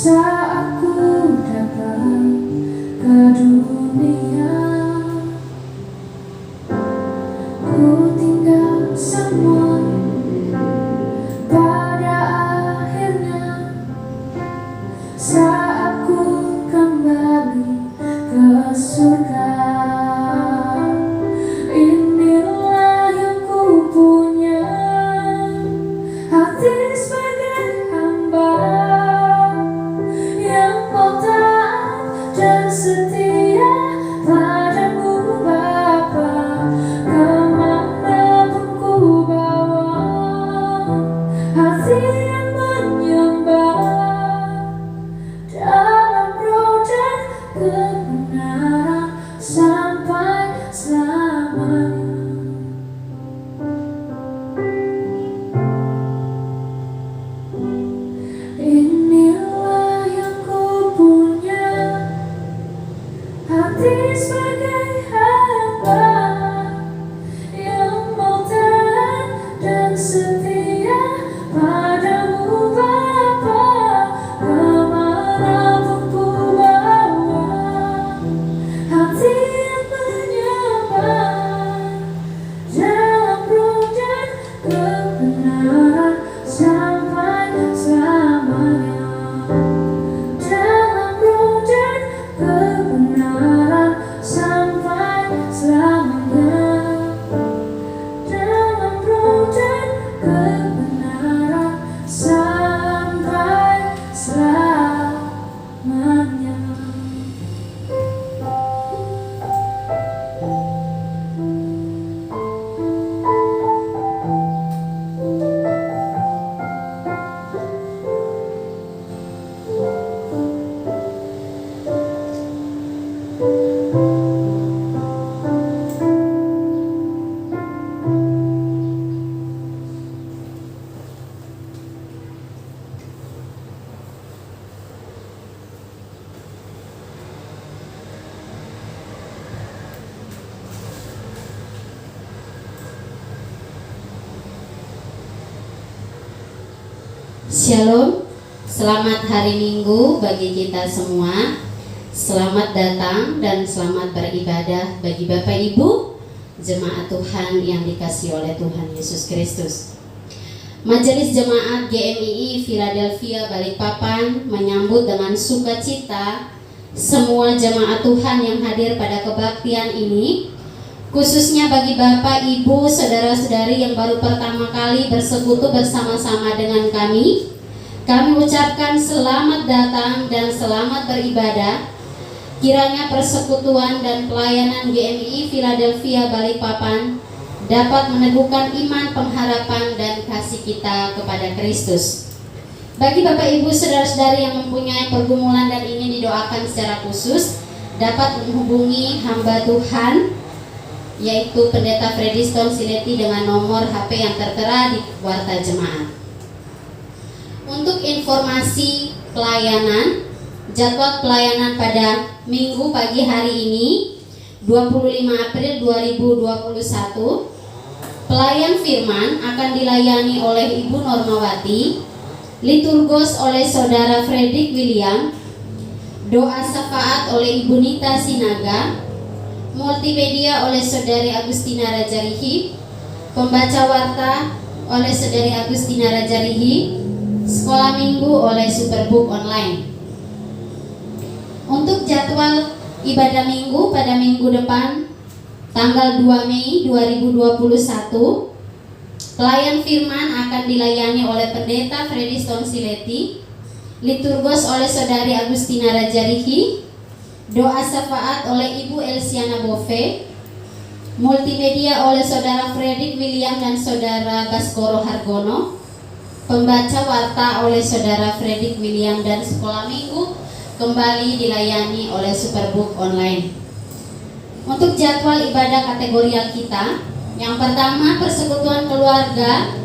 Saat ku datang ke dunia, ku tinggal semua pada akhirnya. Saat ku kembali ke surga, inilah yang ku punya, hati sebagai hamba yang mau taat dan setia padamu Bapa, kemanapun ku bawa, hati yang menyembah dalam roh dan kebenaran sampai selamanya. Inilah yang ku punya, hati sebagai hamba yang mau taat dan setia padamu Bapa, kemanapun ku bawa, hati yang menyembah dalam roh dan kebenaran sampai selamanya. Dalam roh dan kebenaran sampai selamanya. Dalam roh dan kebenaran sampai selamanya. Shalom, selamat hari Minggu bagi kita semua. Selamat datang dan selamat beribadah bagi Bapak Ibu jemaat Tuhan yang dikasihi oleh Tuhan Yesus Kristus. Majelis Jemaat GMII Philadelphia Balikpapan menyambut dengan sukacita semua jemaat Tuhan yang hadir pada kebaktian ini, khususnya bagi Bapak, Ibu, Saudara-saudari yang baru pertama kali bersekutu bersama-sama dengan kami. Kami ucapkan selamat datang dan selamat beribadah. Kiranya persekutuan dan pelayanan GMII Philadelphia Balikpapan dapat meneguhkan iman, pengharapan, dan kasih kita kepada Kristus. Bagi Bapak, Ibu, Saudara-saudari yang mempunyai pergumulan dan ingin didoakan secara khusus, dapat menghubungi hamba Tuhan, yaitu Pendeta Frediston Sileti dengan nomor HP yang tertera di warta jemaat. Untuk informasi pelayanan, jadwal pelayanan pada Minggu pagi hari ini 25 April 2021, pelayan firman akan dilayani oleh Ibu Normawati, liturgos oleh Saudara Fredrik William, doa syafaat oleh Ibu Nita Sinaga, multimedia oleh Saudari Agustina Rajarihi, pembaca warta oleh Saudari Agustina Rajarihi, sekolah minggu oleh Superbook Online. Untuk jadwal ibadah minggu pada minggu depan tanggal 2 Mei 2021, pelayan firman akan dilayani oleh Pendeta Frediston Sileti, liturgos oleh Saudari Agustina Rajarihi, doa syafaat oleh Ibu Elsiana Bove, multimedia oleh Saudara Fredrik William dan Saudara Baskoro Hargono, pembaca warta oleh Saudara Fredrik William, dan sekolah minggu kembali dilayani oleh Superbook Online. Untuk jadwal ibadah kategorial kita, yang pertama persekutuan keluarga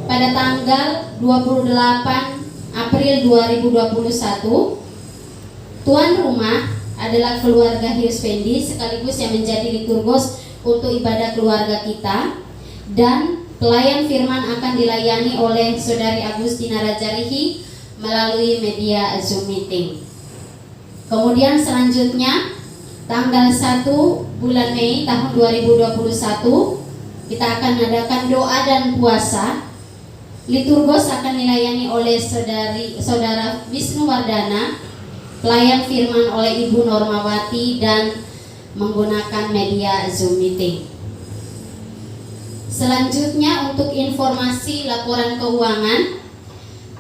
pada tanggal 28 April 2021. Tuan rumah adalah keluarga Hius Fendi sekaligus yang menjadi liturgos untuk ibadah keluarga kita, dan pelayan firman akan dilayani oleh Saudari Agustina Rajarihi, melalui media Zoom meeting. Kemudian selanjutnya tanggal 1 bulan Mei tahun 2021 kita akan adakan doa dan puasa. Liturgos akan dilayani oleh Saudara Wisnu Wardana, pelayan firman oleh Ibu Normawati, dan menggunakan media Zoom meeting. Selanjutnya untuk informasi laporan keuangan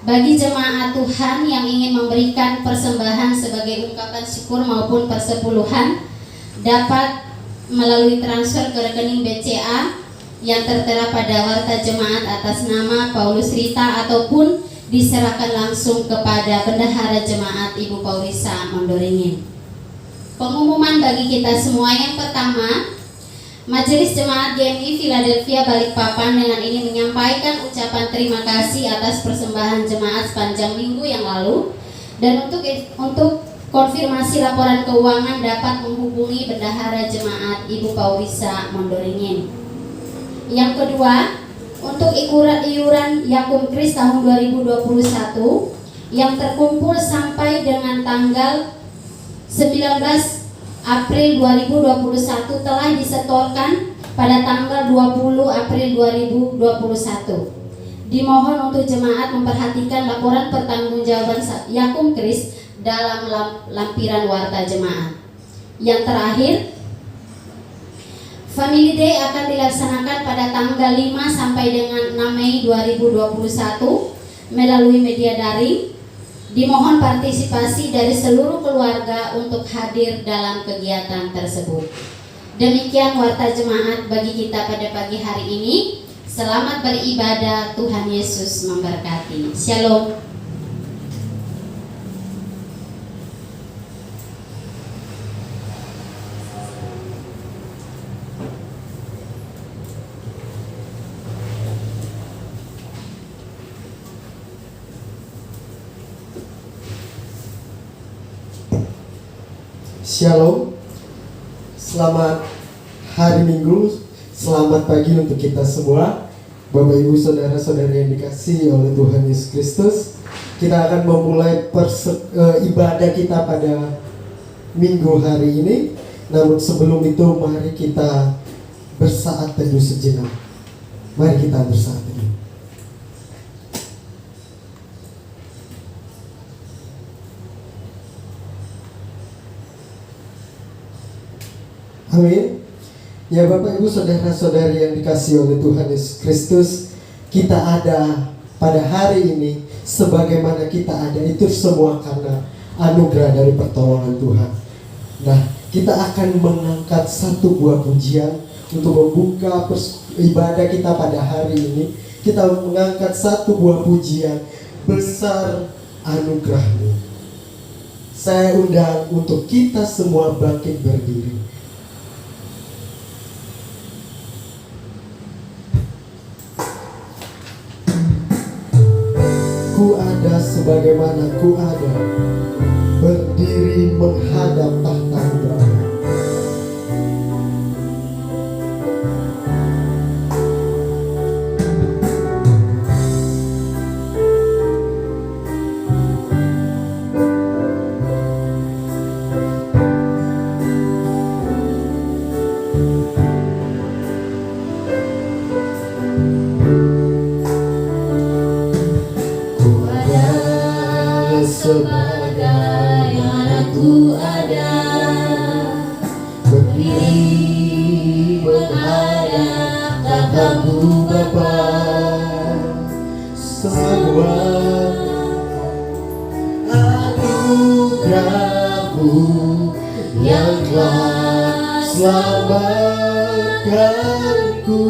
bagi jemaat Tuhan yang ingin memberikan persembahan sebagai ungkapan syukur maupun persepuluhan dapat melalui transfer ke rekening BCA yang tertera pada warta jemaat atas nama Paulus Rita ataupun diserahkan langsung kepada bendahara jemaat Ibu Paulisa Mondoringin. Pengumuman bagi kita semua yang pertama, Majelis Jemaat GMI Philadelphia Balikpapan dengan ini menyampaikan ucapan terima kasih atas persembahan jemaat sepanjang minggu yang lalu, dan untuk konfirmasi laporan keuangan dapat menghubungi bendahara jemaat Ibu Paulisa Mondoringin. Yang kedua, untuk iuran Yakum Kris tahun 2021 yang terkumpul sampai dengan tanggal 19 April 2021 telah disetorkan pada tanggal 20 April 2021. Dimohon untuk jemaat memperhatikan laporan pertanggungjawaban Yakum Kris dalam lampiran warta jemaat. Yang terakhir, Family Day akan dilaksanakan pada tanggal 5 sampai dengan 6 Mei 2021 melalui media daring. Dimohon partisipasi dari seluruh keluarga untuk hadir dalam kegiatan tersebut. Demikian warta jemaat bagi kita pada pagi hari ini. Selamat beribadah, Tuhan Yesus memberkati. Shalom. Shalom, selamat hari Minggu, selamat pagi untuk kita semua, Bapak Ibu Saudara-saudari yang dikasihi oleh Tuhan Yesus Kristus. Kita akan memulai ibadah kita pada Minggu hari ini. Namun sebelum itu mari kita bersaat teduh sejenak. Mari kita bersaat teduh. Amin. Ya Bapak Ibu Saudara-saudari yang dikasihi oleh Tuhan Yesus Kristus, kita ada pada hari ini sebagaimana kita ada itu semua karena anugerah dari pertolongan Tuhan. Nah, kita akan mengangkat satu buah pujian untuk membuka ibadah kita pada hari ini. Kita mengangkat satu buah pujian, besar anugerah-Mu. Saya undang untuk kita semua bangkit berdiri. Ku ada sebagaimana ku ada, berdiri menghadap tahta-Mu. Sebagaimana ku ada, berdiri menghadap tahta-Mu Bapa. Semua anugerah-Mu yang telah selamatkanku,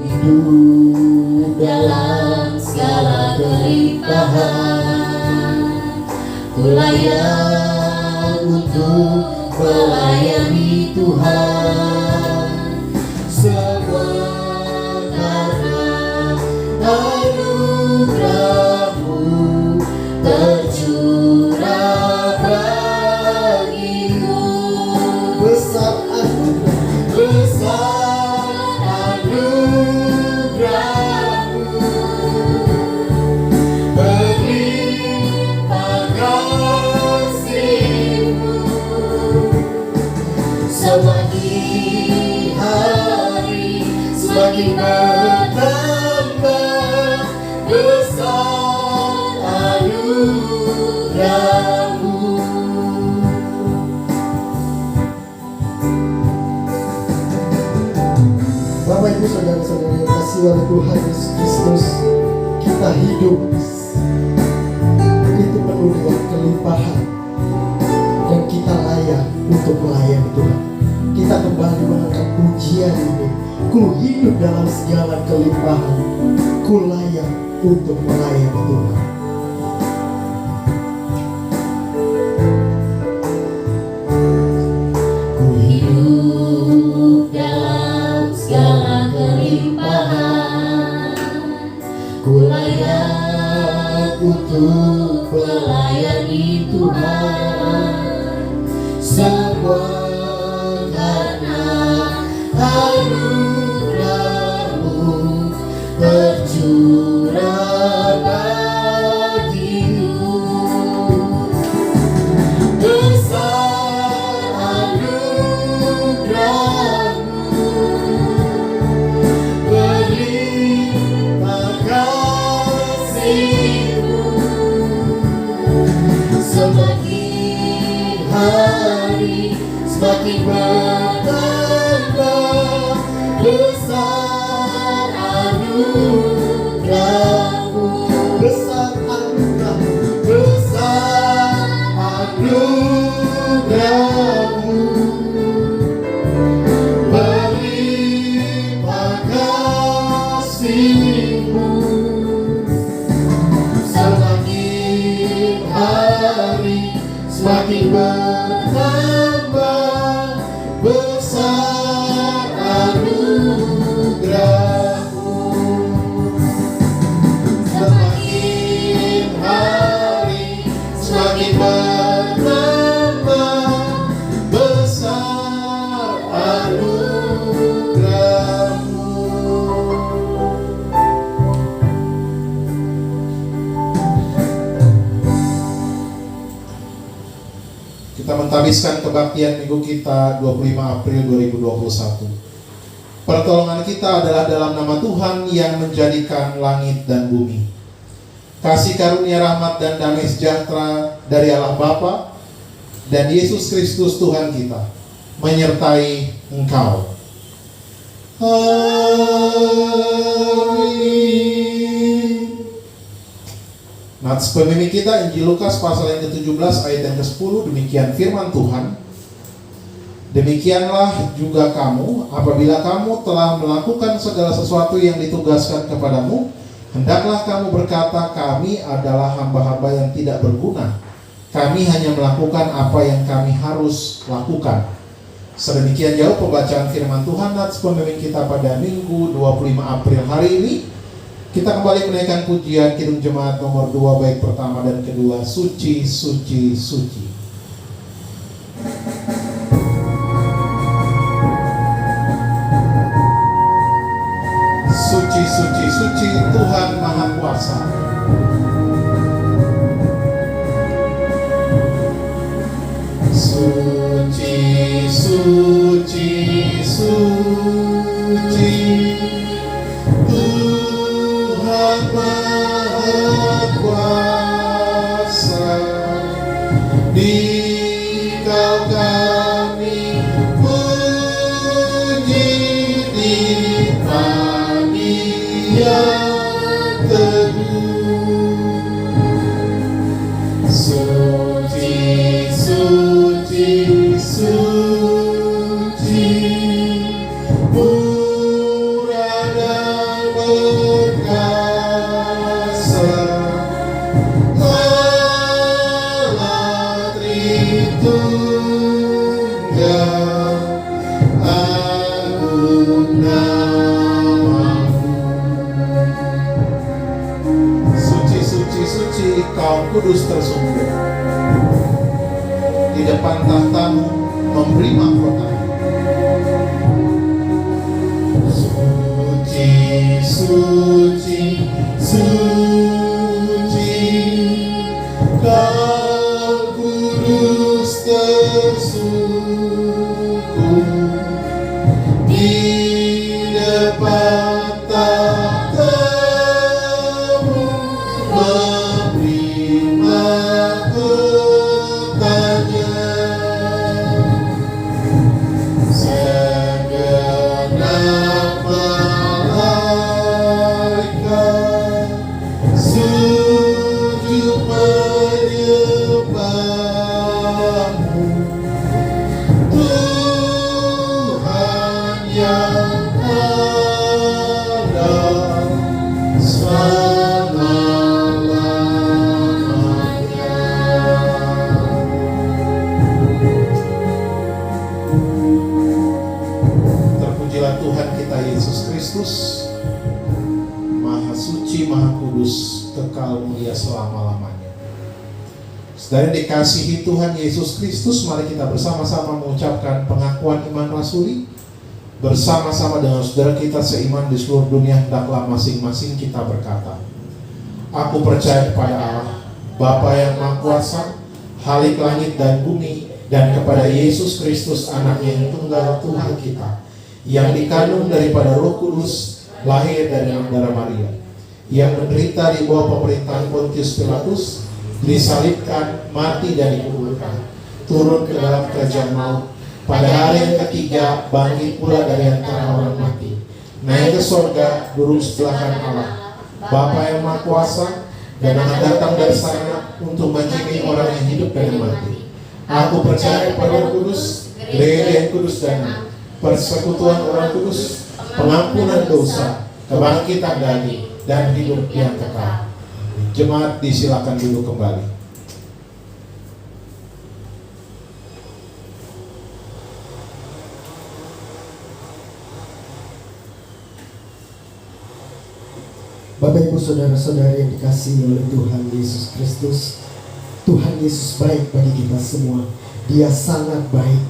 hidup dalam segala kelimpahan. Ku layak untuk melayani Tuhan, semua karena anugerah-Mu tercurah bagiku. besar anugerah-Mu semakin bertambah besar anugerah-Mu. Bapak Ibu Saudara-saudari yang kasih oleh Tuhan Yesus Kristus, kita hidup itu penuh dengan kelimpahan dan kita layak untuk melayani Tuhan. Kita kembali mengangkat pujian ini. Ku hidup dalam segala kelimpahan, ku layak untuk melayani Tuhan. Ku hidup dalam segala kelimpahan, ku layak untuk melayani Tuhan. Semua karena anugerah-Mu tercurah bagiku. Besar anugerah-Mu, berlimpah kasih-Mu. Semakin hari semakin bertambah besar anugerah-Mu. Besar anugerah-Mu, Besar anugerah-Mu, berlimpah kasih-Mu. Semakin hari semakin bertambah besar anugerah-Mu. Semakin hari semakin bertambah besar anugerah-Mu. Kita mentabiskan kebaktian minggu kita 25 April 2021. Pertolongan kita adalah dalam nama Tuhan yang menjadikan langit dan bumi. Kasih karunia rahmat dan damai sejahtera dari Allah Bapa dan Yesus Kristus Tuhan kita menyertai engkau. Amin. Nats pemimpin kita Injil Lukas pasal yang ke-17 ayat yang ke-10, demikian firman Tuhan. Demikianlah juga kamu, apabila kamu telah melakukan segala sesuatu yang ditugaskan kepadamu, hendaklah kamu berkata, kami adalah hamba-hamba yang tidak berguna. Kami hanya melakukan apa yang kami harus lakukan. Sedemikian jauh pembacaan firman Tuhan Nats pemimpin kita pada Minggu 25 April hari ini. Kita kembali menaikkan pujian Kidung Jemaat nomor 2 bait pertama dan kedua, Suci, Suci, Suci. Suci, suci, suci Tuhan Maha Kuasa. Suci, suci, suci Tuhan Maha Kuasa. Dikau kami puji di pagi yang teduh. Suci, suci, suci, murah dan perkasa, Allah Tritunggal, agung namamu. Suci, suci, suci, Kau kudus tersungguh. Di depan tahtamu memberi mahkota. Suci, suci, suci, Kau kudus tersungguh. Di depan kekal mulia selama-lamanya. Saudara yang dikasihi Tuhan Yesus Kristus, mari kita bersama-sama mengucapkan pengakuan iman rasuli. Bersama-sama dengan saudara kita seiman di seluruh dunia, hendaklah masing-masing kita berkata, aku percaya kepada Allah, Bapa yang Maha Kuasa, Khalik langit dan bumi, dan kepada Yesus Kristus, Anak yang tunggal Tuhan kita, yang dikandung daripada Roh Kudus, lahir dari darah Maria, yang menderita di bawah pemerintahan Pontius Pilatus, disalibkan, mati dan dikuburkan, turun ke dalam kerajaan maut, pada hari yang ketiga bangkit pula dari antara orang mati, naik ke sorga, duduk sebelah kanan Allah, Bapa yang Maha Kuasa, dan akan datang dari sana untuk menjadi orang yang hidup dan yang mati. Aku percaya pada Roh Kudus, gereja yang kudus dan persekutuan orang kudus, pengampunan dosa, kebangkitan daging, dan hidup yang kekal. Jemaat disilakan duduk kembali. Bapak Ibu Saudara-saudari yang dikasihi oleh Tuhan Yesus Kristus, Tuhan Yesus baik bagi kita semua. Dia sangat baik,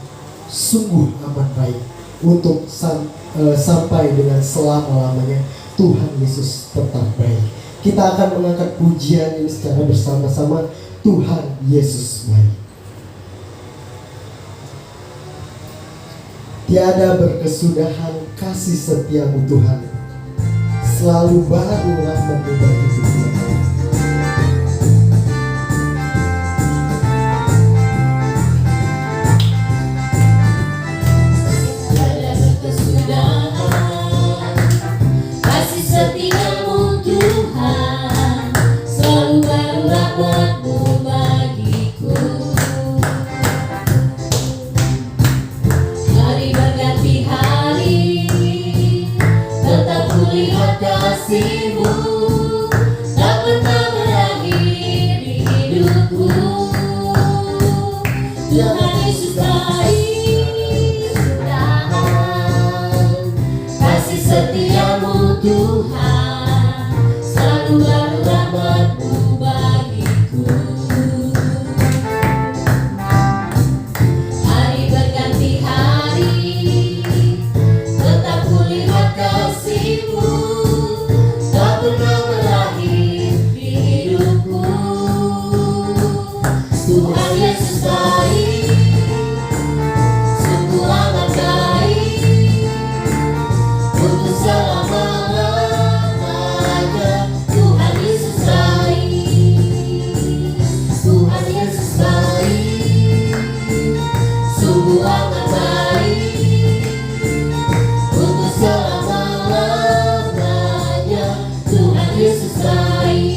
sungguh amat baik. Untuk sampai dengan selama-lamanya Tuhan Yesus tetap baik. Kita akan mengangkat pujian ini secara bersama-sama. Tuhan Yesus baik. Tiada berkesudahan kasih setiamu Tuhan, selalu baru rahmat-Mu bagi kita. Tiada berkesudahan kasih setiamu Tuhan, selalu baru rahmat-Mu bagiku. Hari berganti hari, tetap kulihat kasih-Mu, tak pernah berakhir di hidupku. Tuhan Yesus baik, kasih setiamu Tuhan, selalu baru rahmat-Mu bagiku. Hari berganti hari, tetap kulihat kasih-Mu, tak pernah berakhir di hidupku. Tuhan Yesus baik, sungguh amat baik, untuk selama-lamanya. Tuhan Yesus baik, Tuhan Yesus baik, sungguh amat baik, untuk selama-lamanya. Tuhan Yesus baik.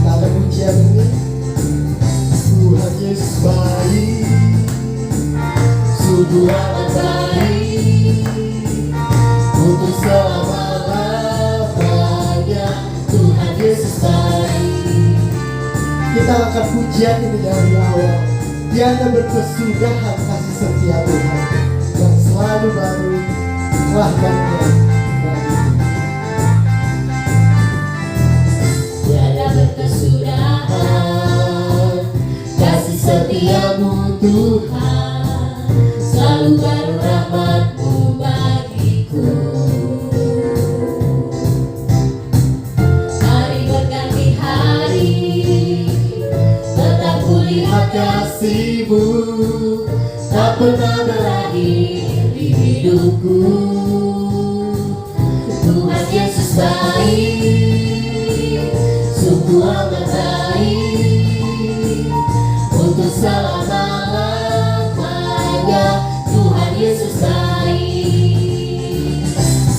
Kita akan pujian ini. Tuhan Yesus baik, sungguh amat baik, untuk selama-lamanya. Tuhan Yesus baik. Kita akan pujian ini dari awal. Tiada berkesudahan kasih setia Tuhan, yang selalu baru rahmat-Nya bagi kita. Tiada berkesudahan kasih setiamu Tuhan, selalu baru rahmat-Mu bagiku. Hari berganti hari, tetap kulihat kasih-Mu, tak pernah berakhir di hidupku. Tuhan Yesus baik, sungguh amat baik, untuk selama-lamanya. Tuhan Yesus baik,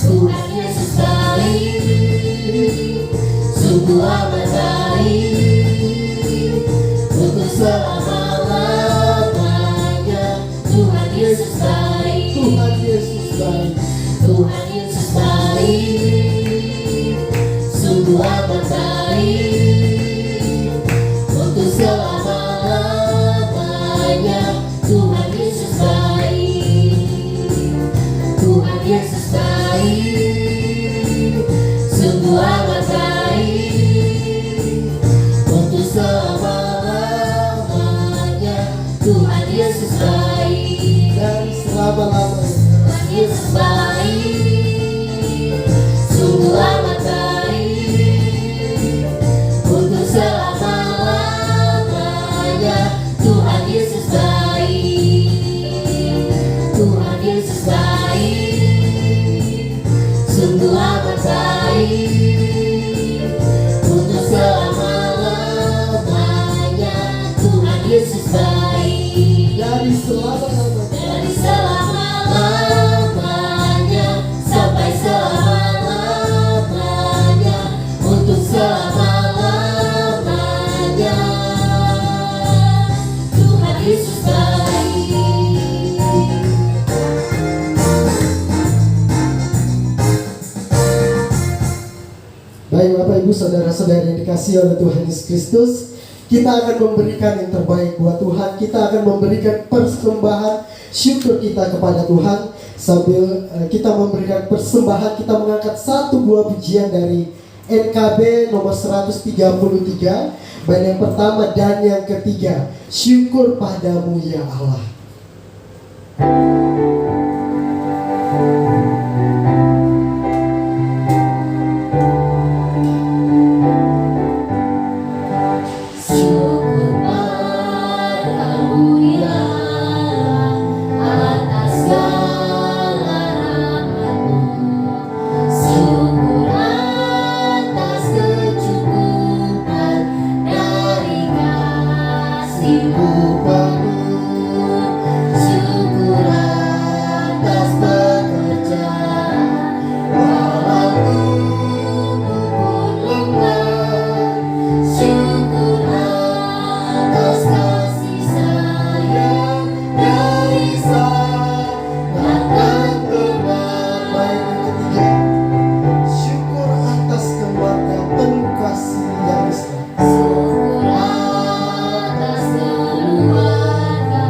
Tuhan Yesus baik, sungguh amat baik, untuk selama-lamanya. Tuhan Yesus baik, Tuhan Yesus baik. Tuhan Yesus baik, sungguh selama-lamanya. Tuhan Yesus baik, Tuhan Yesus baik, sungguh amat baik, untuk selama-lamanya. Tuhan Yesus baik, dan selama-lamanya. Tuhan Yesus baik, sungguh amat baik, untuk selama-lamanya. Tuhan Yesus baik, Tuhan Yesus baik, sungguh amat baik, untuk selama-lamanya. Tuhan Yesus baik, Dari selama-lamanya. dari selama-lamanya sampai selama-lamanya, untuk selama-lamanya. Tuhan Yesus baik. Baik Bapak Ibu Saudara-saudari yang dikasihi oleh Tuhan Yesus Kristus, kita akan memberikan yang terbaik buat Tuhan. Kita akan memberikan persembahan syukur kita kepada Tuhan. Sambil kita memberikan persembahan, kita mengangkat satu buah pujian dari NKB nomor 133, baik yang pertama dan yang ketiga. Syukur padamu ya Allah. Syukur padamu ya Allah, atas segala rahmat-Mu. Syukur atas kecukupan dari kasih-Mu penuh. Syukur atas pekerjaan walau tubuhku pun lemah. Syukur atas kasih sayang dari Sang Penggerak. Baik yang ketiga. Syukur atas keluarga penuh kasih yang besar. Syukur atas keluarga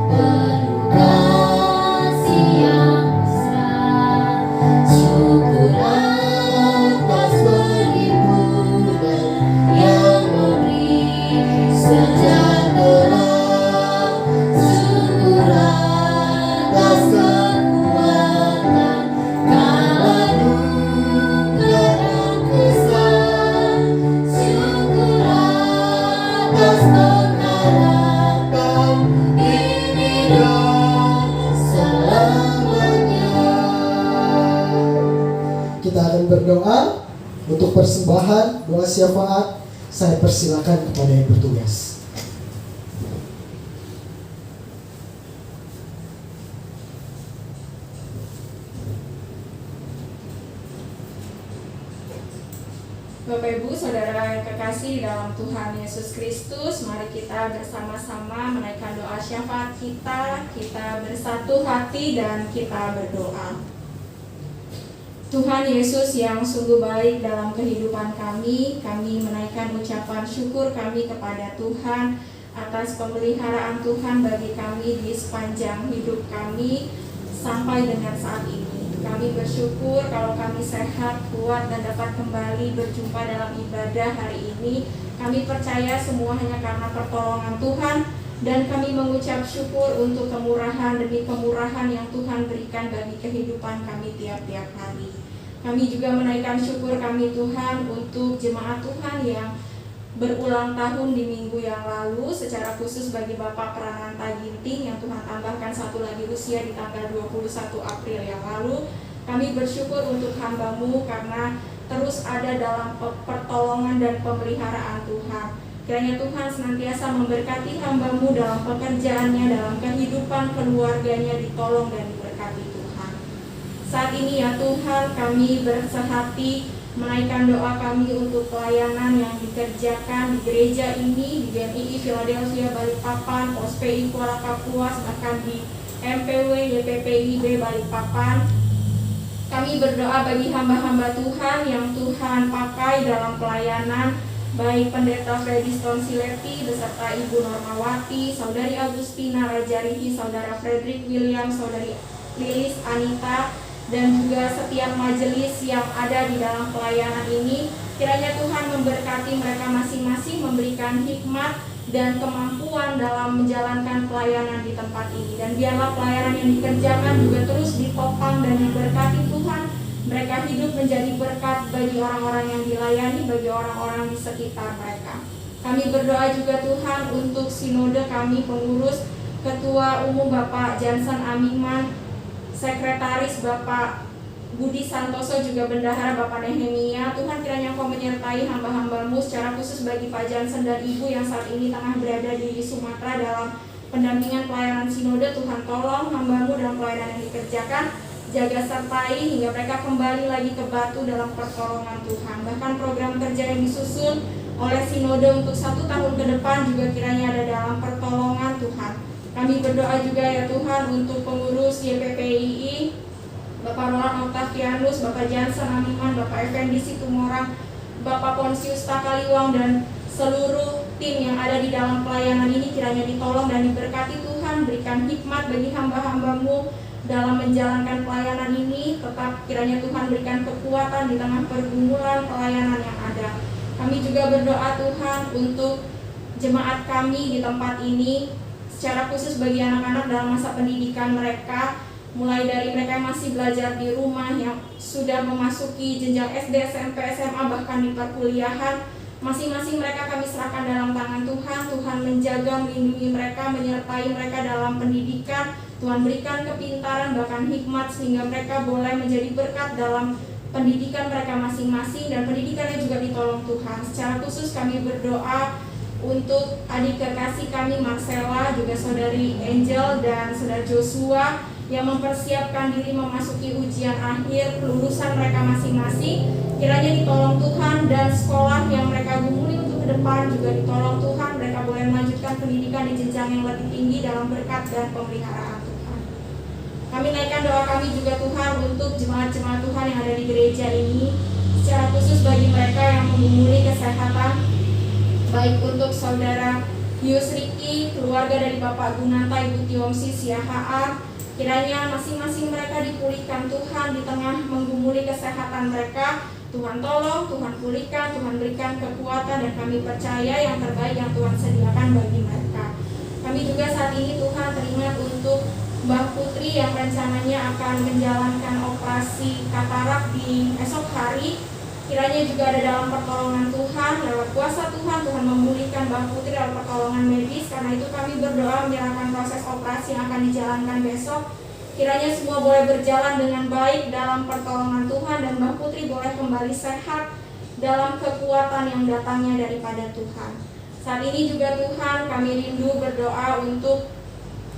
penuh kasih yang besar. Syukur atas perhimpunan yang memberi sejahtera. Syukur atas kekuatan kala duka dan kesal. Syukur atas pengharapan ini dan selamanya. Kita akan berdoa untuk persembahan, doa syafaat. Saya persilakan kepada yang bertugas. Bapak Ibu, Saudara yang kekasih di dalam Tuhan Yesus Kristus, mari kita bersama-sama menaikkan doa syafaat kita. Kita bersatu hati dan kita berdoa. Tuhan Yesus yang sungguh baik dalam kehidupan kami menaikkan ucapan syukur kami kepada Tuhan atas pemeliharaan Tuhan bagi kami di sepanjang hidup kami sampai dengan saat ini. Kami bersyukur kalau kami sehat, kuat, dan dapat kembali berjumpa dalam ibadah hari ini. Kami percaya semua hanya karena pertolongan Tuhan, dan kami mengucap syukur untuk kemurahan demi kemurahan yang Tuhan berikan bagi kehidupan kami tiap-tiap hari. Kami juga menaikkan syukur kami Tuhan untuk jemaat Tuhan yang berulang tahun di minggu yang lalu, secara khusus bagi Bapak Prananta Ginting yang Tuhan tambahkan satu lagi usia di tanggal 21 April yang lalu. Kami bersyukur untuk hamba-Mu karena terus ada dalam pertolongan dan pemeliharaan Tuhan. Kiranya Tuhan senantiasa memberkati hamba-Mu dalam pekerjaannya, dalam kehidupan keluarganya, ditolong dan diberkati Tuhan. Saat ini ya Tuhan, kami bersehati menaikkan doa kami untuk pelayanan yang dikerjakan di gereja ini, di GMII Philadelphia Balikpapan, POSPI Kuala Kapuas, bahkan di MPW YPPIB Balikpapan. Kami berdoa bagi hamba-hamba Tuhan yang Tuhan pakai dalam pelayanan baik Pendeta Freddy Stonsilepi beserta Ibu Normawati, Saudari Agustina Rajarihi, Saudara Frederick William, Saudari Lilis Anita, dan juga setiap majelis yang ada di dalam pelayanan ini. Kiranya Tuhan memberkati mereka masing-masing, memberikan hikmat dan kemampuan dalam menjalankan pelayanan di tempat ini. Dan biarlah pelayanan yang dikerjakan juga terus ditopang dan diberkati Tuhan. Mereka hidup menjadi berkat bagi orang-orang yang dilayani, bagi orang-orang di sekitar mereka. Kami berdoa juga Tuhan untuk sinode kami, pengurus, Ketua Umum Bapak Jansen Amiman, Sekretaris Bapak Budi Santoso, juga Bendahara Bapak Nehemia. Tuhan kiranya Engkau menyertai hamba-hambamu, secara khusus bagi Pak Jansen dan Ibu yang saat ini tengah berada di Sumatera dalam pendampingan pelayanan sinode. Tuhan tolong hambamu dalam pelayanan yang dikerjakan, jaga sertai hingga mereka kembali lagi ke Batu dalam pertolongan Tuhan. Bahkan program kerja yang disusun oleh sinode untuk 1 tahun ke depan juga kiranya ada dalam pertolongan Tuhan. Kami berdoa juga ya Tuhan untuk pengurus YPPII, Bapak Roland Octavianus, Bapak Jansen Amiman, Bapak Effendi Situmorang, Bapak Ponsius Takaliwang, dan seluruh tim yang ada di dalam pelayanan ini kiranya ditolong dan diberkati Tuhan. Berikan hikmat bagi hamba-hambamu dalam menjalankan pelayanan ini. Tetap kiranya Tuhan berikan kekuatan di tengah pergumulan pelayanan yang ada. Kami juga berdoa Tuhan untuk jemaat kami di tempat ini, secara khusus bagi anak-anak dalam masa pendidikan mereka, mulai dari mereka yang masih belajar di rumah, yang sudah memasuki jenjang SD, SMP, SMA, bahkan di perkuliahan. Masing-masing mereka kami serahkan dalam tangan Tuhan. Tuhan menjaga, melindungi mereka, menyertai mereka dalam pendidikan. Tuhan berikan kepintaran bahkan hikmat sehingga mereka boleh menjadi berkat dalam pendidikan mereka masing-masing, dan pendidikannya juga ditolong Tuhan. Secara khusus kami berdoa untuk adik kekasih kami Marcella, juga saudari Angel dan saudara Joshua yang mempersiapkan diri memasuki ujian akhir kelulusan mereka masing-masing. Kiranya ditolong Tuhan, dan sekolah yang mereka gumuli untuk ke depan juga ditolong Tuhan. Mereka boleh melanjutkan pendidikan di jenjang yang lebih tinggi dalam berkat dan pemeliharaan Tuhan. Kami naikkan doa kami juga Tuhan untuk jemaat-jemaat Tuhan yang ada di gereja ini, secara khusus bagi mereka yang menggumuli kesehatan, baik untuk saudara Yus Riki, keluarga dari Bapak Gunanta, Ibu Tiomsi Siahaan. Kiranya masing-masing mereka dipulihkan Tuhan di tengah menggumuli kesehatan mereka. Tuhan tolong, Tuhan pulihkan, Tuhan berikan kekuatan, dan kami percaya yang terbaik yang Tuhan sediakan bagi mereka. Kami juga saat ini Tuhan teringat untuk Mbak Putri yang rencananya akan menjalankan operasi katarak di esok hari. Kiranya juga ada dalam pertolongan Tuhan, lewat kuasa Tuhan, Tuhan memulihkan Mbak Putri dalam pertolongan medis. Karena itu kami berdoa menyerahkan proses operasi yang akan dijalankan besok. Kiranya semua boleh berjalan dengan baik dalam pertolongan Tuhan, dan Mbak Putri boleh kembali sehat dalam kekuatan yang datangnya daripada Tuhan. Saat ini juga Tuhan kami rindu berdoa untuk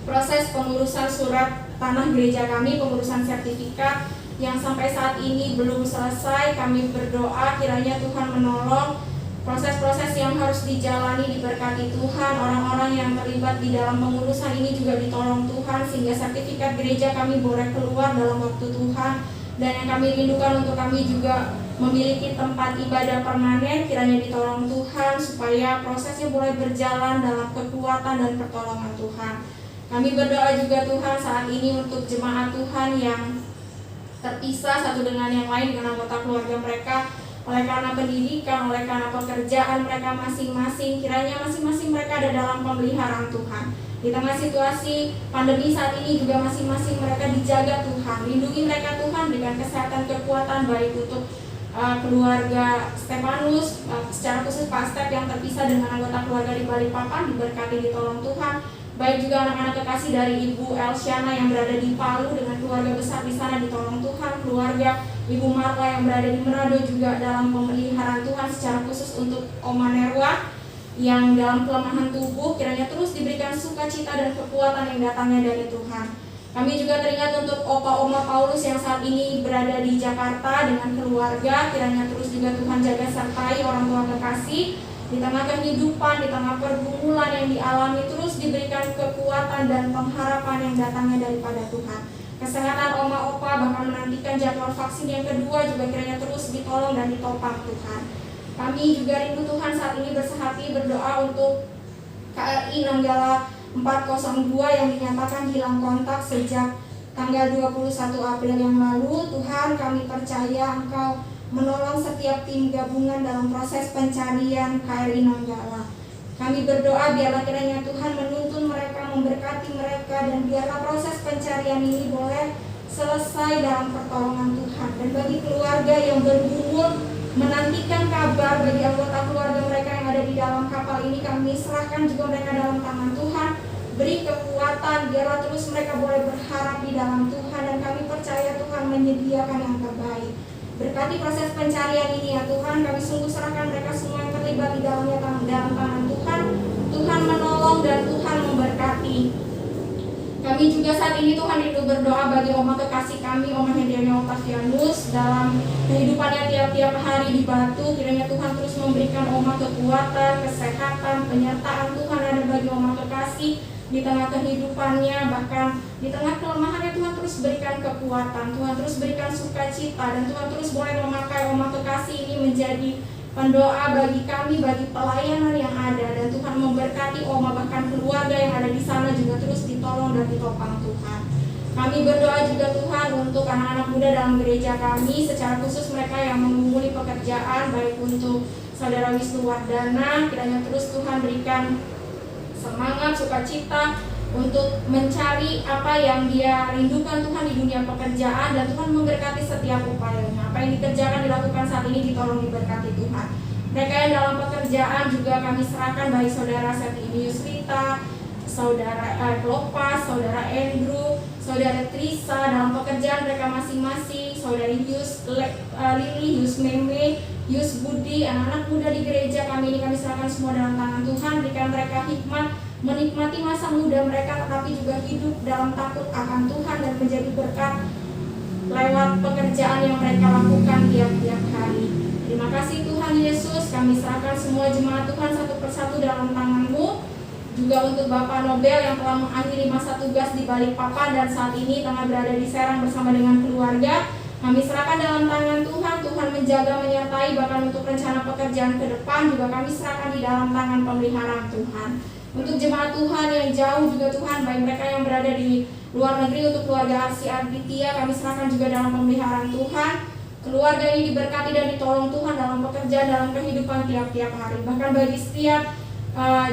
proses pengurusan surat tanah gereja kami, pengurusan sertifikat yang sampai saat ini belum selesai. Kami berdoa kiranya Tuhan menolong proses-proses yang harus dijalani, diberkati Tuhan. Orang-orang yang terlibat di dalam pengurusan ini juga ditolong Tuhan, sehingga sertifikat gereja kami boleh keluar dalam waktu Tuhan. Dan yang kami rindukan untuk kami juga memiliki tempat ibadah permanen, kiranya ditolong Tuhan supaya prosesnya boleh berjalan dalam kekuatan dan pertolongan Tuhan. Kami berdoa juga Tuhan saat ini untuk jemaat Tuhan yang terpisah satu dengan yang lain, dengan anggota keluarga mereka, oleh karena pendidikan, oleh karena pekerjaan mereka masing-masing. Kiranya masing-masing mereka ada dalam pemeliharaan Tuhan. Di tengah situasi pandemi saat ini juga masing-masing mereka dijaga Tuhan. Lindungi mereka Tuhan, berikan kesehatan, kekuatan, baik untuk keluarga Stefanus, secara khusus Pak Step yang terpisah dengan anggota keluarga di Balikpapan, diberkati, ditolong Tuhan. Baik juga anak-anak kekasih dari Ibu Elsyana yang berada di Palu dengan keluarga besar di sana, ditolong Tuhan. Keluarga Ibu Marla yang berada di Manado juga dalam pemeliharaan Tuhan. Secara khusus untuk Oma Nerwa yang dalam kelemahan tubuh, kiranya terus diberikan sukacita dan kekuatan yang datangnya dari Tuhan. Kami juga teringat untuk Opa Oma Paulus yang saat ini berada di Jakarta dengan keluarga. Kiranya terus juga Tuhan jaga sertai orang tua kekasih. Di tengah kehidupan, di tengah pergumulan yang dialami, terus diberikan kekuatan dan pengharapan yang datangnya daripada Tuhan. Kesehatan Oma Opa, bahkan menantikan jadwal vaksin yang kedua juga kiranya terus ditolong dan ditopang Tuhan. Kami juga rindu Tuhan saat ini bersehati berdoa untuk KRI Nanggala 402 yang dinyatakan hilang kontak sejak tanggal 21 April yang lalu. Tuhan, kami percaya Engkau menolong setiap tim gabungan dalam proses pencarian KRI Nanggala. Kami berdoa biarlah kiranya Tuhan menuntun mereka, memberkati mereka, dan biarlah proses pencarian ini boleh selesai dalam pertolongan Tuhan. Dan bagi keluarga yang bergumul menantikan kabar, bagi anggota keluarga mereka yang ada di dalam kapal ini, kami serahkan juga mereka dalam tangan Tuhan. Beri kekuatan, biarlah terus mereka boleh berharap di dalam Tuhan, dan kami percaya Tuhan menyediakan yang terbaik. Berkati proses pencarian ini ya Tuhan, kami sungguh serahkan mereka semua yang terlibat di dalamnya dalam tangan Tuhan. Tuhan menolong dan Tuhan memberkati. Kami juga saat ini Tuhan rindu berdoa bagi Oma kekasih kami, Oma Hendriana Octavianus, dalam kehidupannya tiap-tiap hari di Batu. Kiranya Tuhan terus memberikan Oma kekuatan, kesehatan, penyertaan Tuhan ada bagi Oma kekasih di tengah kehidupannya, bahkan di tengah kelemahannya. Tuhan terus berikan kekuatan, Tuhan terus berikan sukacita, dan Tuhan terus boleh memakai Oma kekasih ini menjadi pendoa bagi kami, bagi pelayanan yang ada, dan Tuhan memberkati Oma, bahkan keluarga yang ada di sana juga terus ditolong dan ditopang Tuhan. Kami berdoa juga Tuhan untuk anak-anak muda dalam gereja kami, secara khusus mereka yang menggumuli pekerjaan, baik untuk Saudara Wisnu Wardana, kiranya terus Tuhan berikan semangat, sukacita untuk mencari apa yang dia rindukan Tuhan di dunia pekerjaan, dan Tuhan memberkati setiap upayanya. Apa yang dikerjakan dilakukan saat ini ditolong diberkati Tuhan. Mereka yang dalam pekerjaan juga kami serahkan, baik Saudara Setini Yusrita, Saudara Klopas, Saudara Andrew, Saudara Trisa dalam pekerjaan mereka masing-masing, Saudari Lili, Yus Meme, Yus Budi, anak-anak muda di gereja kami ini kami serahkan semua dalam tangan Tuhan. Berikan mereka hikmat menikmati masa muda mereka, tetapi juga hidup dalam takut akan Tuhan dan menjadi berkat lewat pekerjaan yang mereka lakukan tiap-tiap hari. Terima kasih Tuhan Yesus, kami serahkan semua jemaat Tuhan satu persatu dalam tangan-Mu. Juga untuk Bapak Nobel yang telah mengakhiri masa tugas di Balikpapan dan saat ini tengah berada di Serang bersama dengan keluarga. Kami serahkan dalam tangan Tuhan. Tuhan menjaga, menyertai, bahkan untuk rencana pekerjaan ke depan juga kami serahkan di dalam tangan pemeliharaan Tuhan. Untuk jemaat Tuhan yang jauh juga Tuhan, baik mereka yang berada di luar negeri, untuk keluarga Arsi Aditya kami serahkan juga dalam pemeliharaan Tuhan. Keluarga ini diberkati dan ditolong Tuhan dalam pekerjaan, dalam kehidupan tiap-tiap hari. Bahkan bagi setiap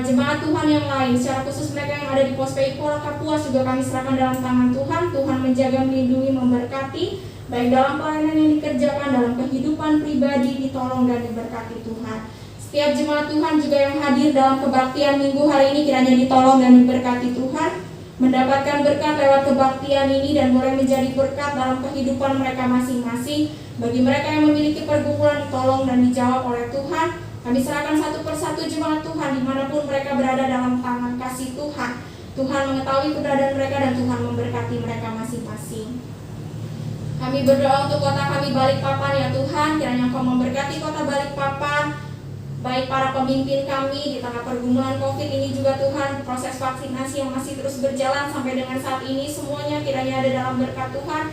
jemaat Tuhan yang lain, secara khusus mereka yang ada di Pos PI Pora Kapuas juga kami serahkan dalam tangan Tuhan. Tuhan menjaga, melindungi, memberkati, baik dalam pelayanan yang dikerjakan, dalam kehidupan pribadi ditolong dan diberkati Tuhan. Setiap jemaat Tuhan juga yang hadir dalam kebaktian minggu hari ini kiranya ditolong dan diberkati Tuhan, mendapatkan berkat lewat kebaktian ini dan boleh menjadi berkat dalam kehidupan mereka masing-masing. Bagi mereka yang memiliki pergumulan ditolong dan dijawab oleh Tuhan. Kami serahkan satu persatu jemaat Tuhan dimanapun mereka berada dalam tangan kasih Tuhan. Tuhan mengetahui keberadaan mereka dan Tuhan memberkati mereka masing-masing. Kami berdoa untuk kota kami Balikpapan ya Tuhan, kiranya Engkau memberkati kota Balikpapan, baik para pemimpin kami di tengah pergumulan COVID ini juga Tuhan, proses vaksinasi yang masih terus berjalan sampai dengan saat ini, semuanya kiranya ada dalam berkat Tuhan,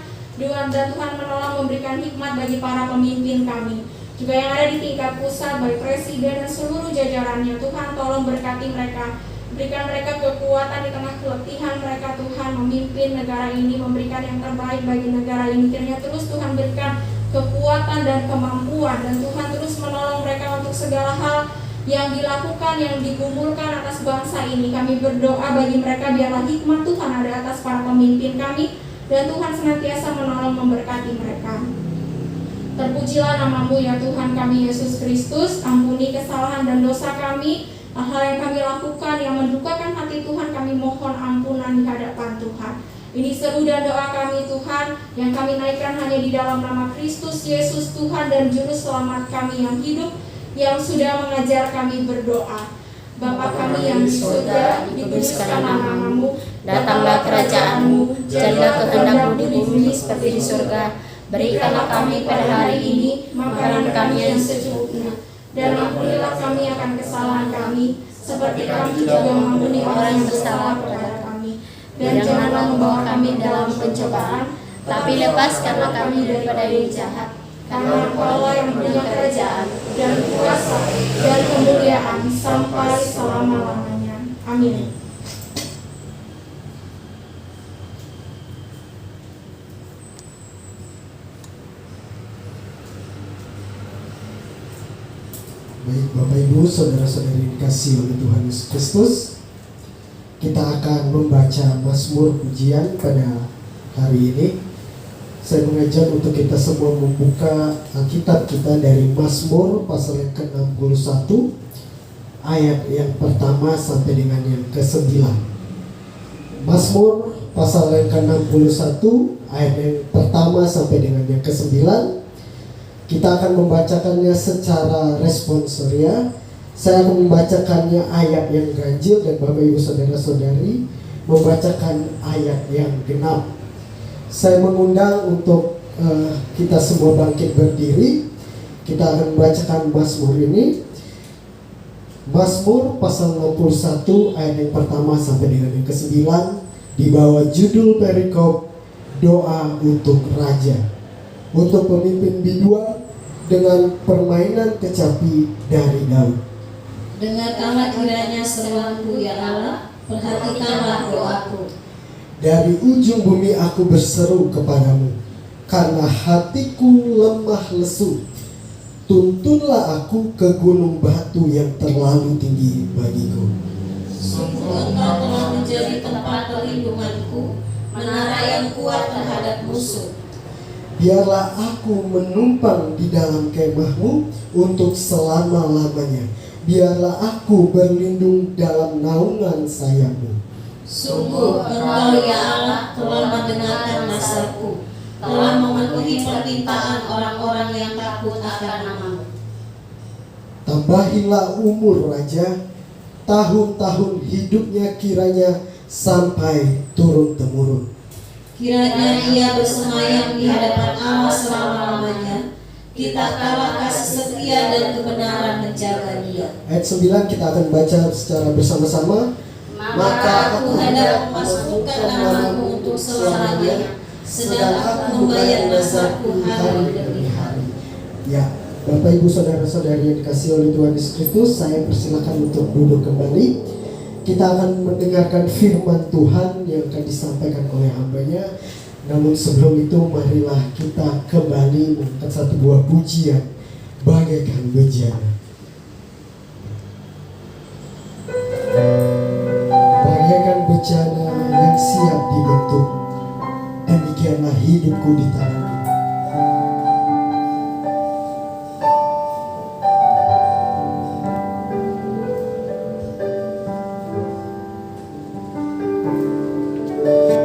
dan Tuhan menolong memberikan hikmat bagi para pemimpin kami. Juga yang ada di tingkat pusat, baik presiden dan seluruh jajarannya, Tuhan tolong berkati mereka. Berikan mereka kekuatan di tengah keletihan mereka Tuhan, memimpin negara ini, memberikan yang terbaik bagi negara ini. Kiranya terus Tuhan berikan kekuatan dan kemampuan, dan Tuhan terus menolong mereka untuk segala hal yang dilakukan, yang digumulkan atas bangsa ini. Kami berdoa bagi mereka biarlah hikmat Tuhan ada atas para pemimpin kami, dan Tuhan senantiasa menolong memberkati mereka. Terpujilah nama-Mu ya Tuhan kami Yesus Kristus. Ampuni kesalahan dan dosa kami, hal yang kami lakukan yang mendukakan hati Tuhan, kami mohon ampunan di hadapan Tuhan. Ini seru dan doa kami Tuhan, yang kami naikkan hanya di dalam nama Kristus Yesus Tuhan dan Juru Selamat kami yang hidup, yang sudah mengajar kami berdoa. Bapa kami yang di surga, dikuduskan nama-Mu, datanglah kerajaan-Mu, jadilah kehendak-Mu di bumi seperti di surga. Berikanlah kami pada hari ini makanan kami yang secukupnya, dan ampunilah kami akan kesalahan kami, seperti kami juga mengampuni orang yang bersalah kepada kami. Dan janganlah membawa kami dalam pencobaan, tapi lepaskanlah kami daripada yang jahat. Karena Engkau yang punya kerajaan, dan kuasa dan kemuliaan sampai selama-lamanya. Amin. Baik Bapak Ibu, saudara-saudari dikasihi oleh Tuhan Yesus Kristus, kita akan membaca Mazmur pujian pada hari ini. Saya mengajak untuk kita semua membuka Alkitab kita dari Mazmur pasal yang ke-61 ayat yang pertama sampai dengan yang ke-9. Mazmur pasal yang ke-61 ayat yang pertama sampai dengan yang ke-9. Kita akan membacakannya secara responsoria. Saya akan membacakannya ayat yang ganjil dan Bapak Ibu saudara-saudari membacakan ayat yang genap. Saya mengundang untuk kita semua bangkit berdiri. Kita akan membacakan Mazmur ini. Mazmur pasal 61 ayat yang pertama sampai dengan yang ke-9 di bawah judul perikop doa untuk raja, untuk pemimpin biduan dengan permainan kecapi dari Daud. Dengarkanlah kiranya seruanku ya Allah, perhatikanlah doaku. Dari ujung bumi aku berseru kepadamu, karena hatiku lemah lesu. Tuntunlah aku ke gunung batu yang terlalu tinggi bagiku. Sungguh engkau telah menjadi tempat perlindunganku, menara yang kuat terhadap musuh. Biarlah aku menumpang di dalam kemahmu untuk selama-lamanya. Biarlah aku berlindung dalam naungan sayapmu. Sungguh engkau ya Allah telah mendengarkan nasaku, telah memenuhi permintaan orang-orang yang takut akan namamu. Tambahilah umur raja, tahun-tahun hidupnya kiranya sampai turun-temurun. Kiranya ia bersemayam di hadapan Allah selama-lamanya. Kita kalah kasih setia dan kebenaran menjaga dia. Ayat 9 kita akan baca secara bersama-sama. Maka aku hendak memasukkan namamu untuk selamanya, sedang aku membayar nasaku hari demi hari. Ya, Bapak Ibu saudara-saudari yang dikasihi oleh Tuhan Yesus Kristus, saya persilakan untuk duduk kembali. Kita akan mendengarkan firman Tuhan yang akan disampaikan oleh hamba-Nya. Namun sebelum itu marilah kita kembali mengangkat satu buah pujian bagaikan bejana. Bagaikan bejana yang siap dibentuk, demikianlah hidupku di tanganmu.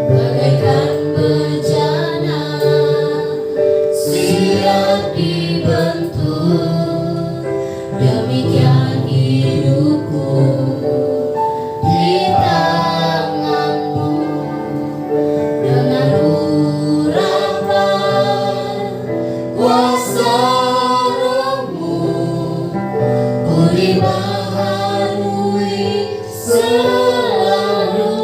Bagaikan bejana siap dibentuk, demikian hidupku di tanganmu. Dengan urapan kuasa Roh-Mu, ku dibaharui selalu.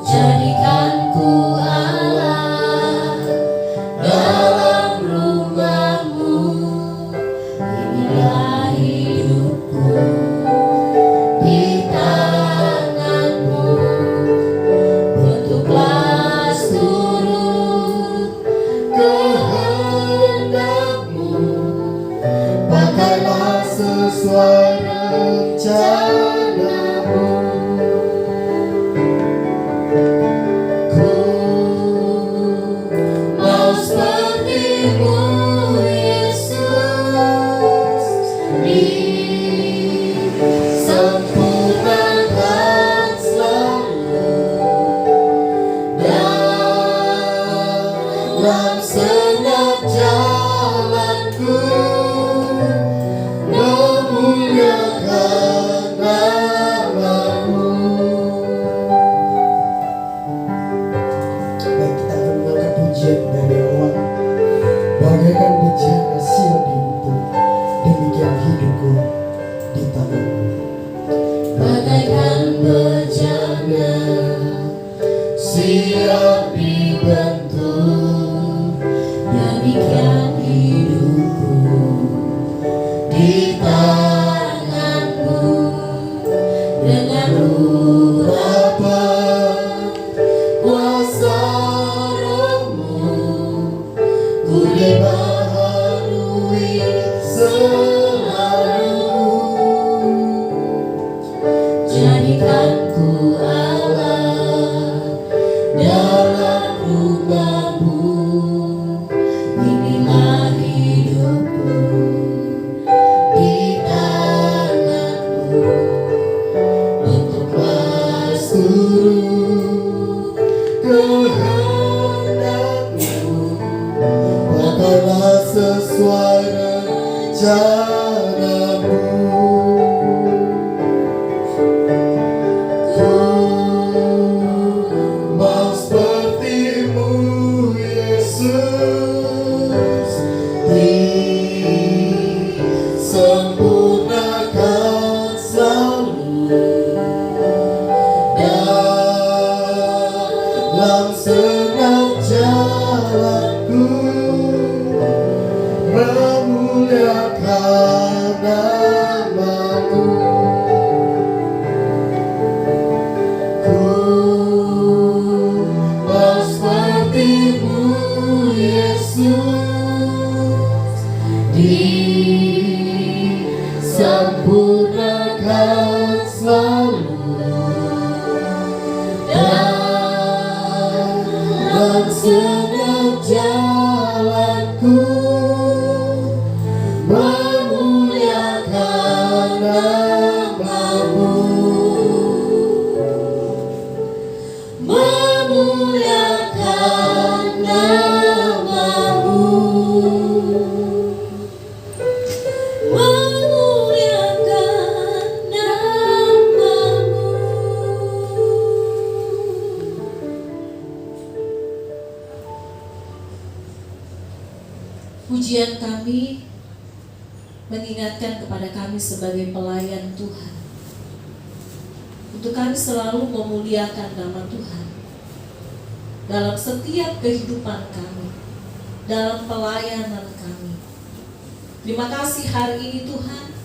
Jadikanku Allah dalam rumah-Mu, inilah hidupku di tangan-Mu. Bentuklah seturut kehendak-Mu, Pakailah sesuai rencana. Jadikanku Allah dalam rumah-Mu. Inilah hidupku di tangan-Mu. Untuklah Seluruh kehendak-Mu, pakailah sesuai rencana-Mu. Ku mau seperti-Mu, Yesus, disempurnakan selalu dalam senang jalanku, memuliakan nama-Mu. Ku mau seperti-Mu, Yesus, disempurnakan selalu dalam senang jalanku, memuliakan nama-Mu, memuliakan nama-Mu, memuliakan nama-Mu. Pujian kami mengingatkan kepada kami sebagai pelayan Tuhan, untuk kami selalu memuliakan nama Tuhan dalam setiap kehidupan kami, dalam pelayanan kami. Terima kasih hari ini Tuhan,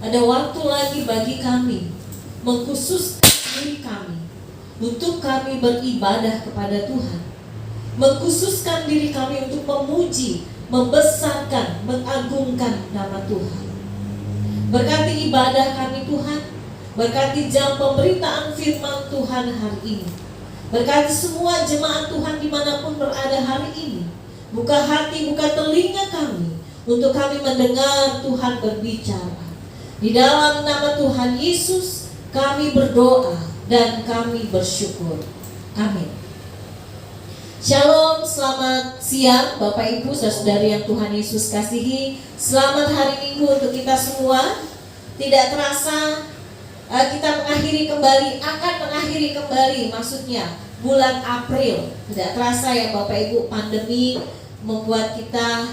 ada waktu lagi bagi kami mengkhususkan diri kami untuk kami beribadah kepada Tuhan, mengkhususkan diri kami untuk memuji, membesarkan, mengagungkan nama Tuhan. Berkati ibadah kami Tuhan, berkati jam pemberitaan firman Tuhan hari ini, berkati semua jemaat Tuhan dimanapun berada hari ini. Buka hati, buka telinga kami untuk kami mendengar Tuhan berbicara. Di dalam nama Tuhan Yesus kami berdoa dan kami bersyukur. Amin. Shalom, selamat siang Bapak Ibu saudari yang Tuhan Yesus kasihi. Selamat hari Minggu untuk kita semua. Tidak terasa kita akan mengakhiri kembali maksudnya bulan April. Tidak terasa ya Bapak Ibu, pandemi membuat kita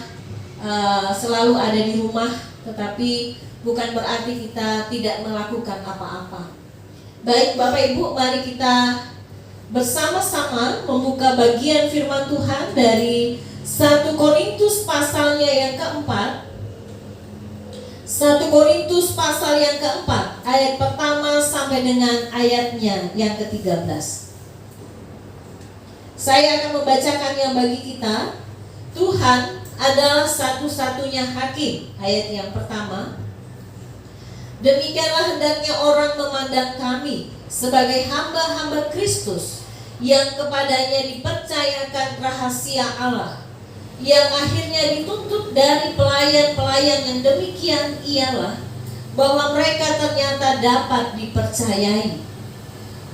selalu ada di rumah, tetapi bukan berarti kita tidak melakukan apa-apa. Baik Bapak Ibu, mari kita bersama-sama membuka bagian firman Tuhan dari 1 Korintus pasalnya yang keempat. 1 Korintus pasal yang keempat, ayat pertama sampai dengan ayatnya yang ke-13. Saya akan membacakannya bagi kita. Tuhan adalah satu-satunya hakim. Ayat yang pertama. Demikianlah hendaknya orang memandang kami sebagai hamba-hamba Kristus, yang kepadanya dipercayakan rahasia Allah, yang akhirnya dituntut dari pelayan-pelayan yang demikian ialah bahwa mereka ternyata dapat dipercayai.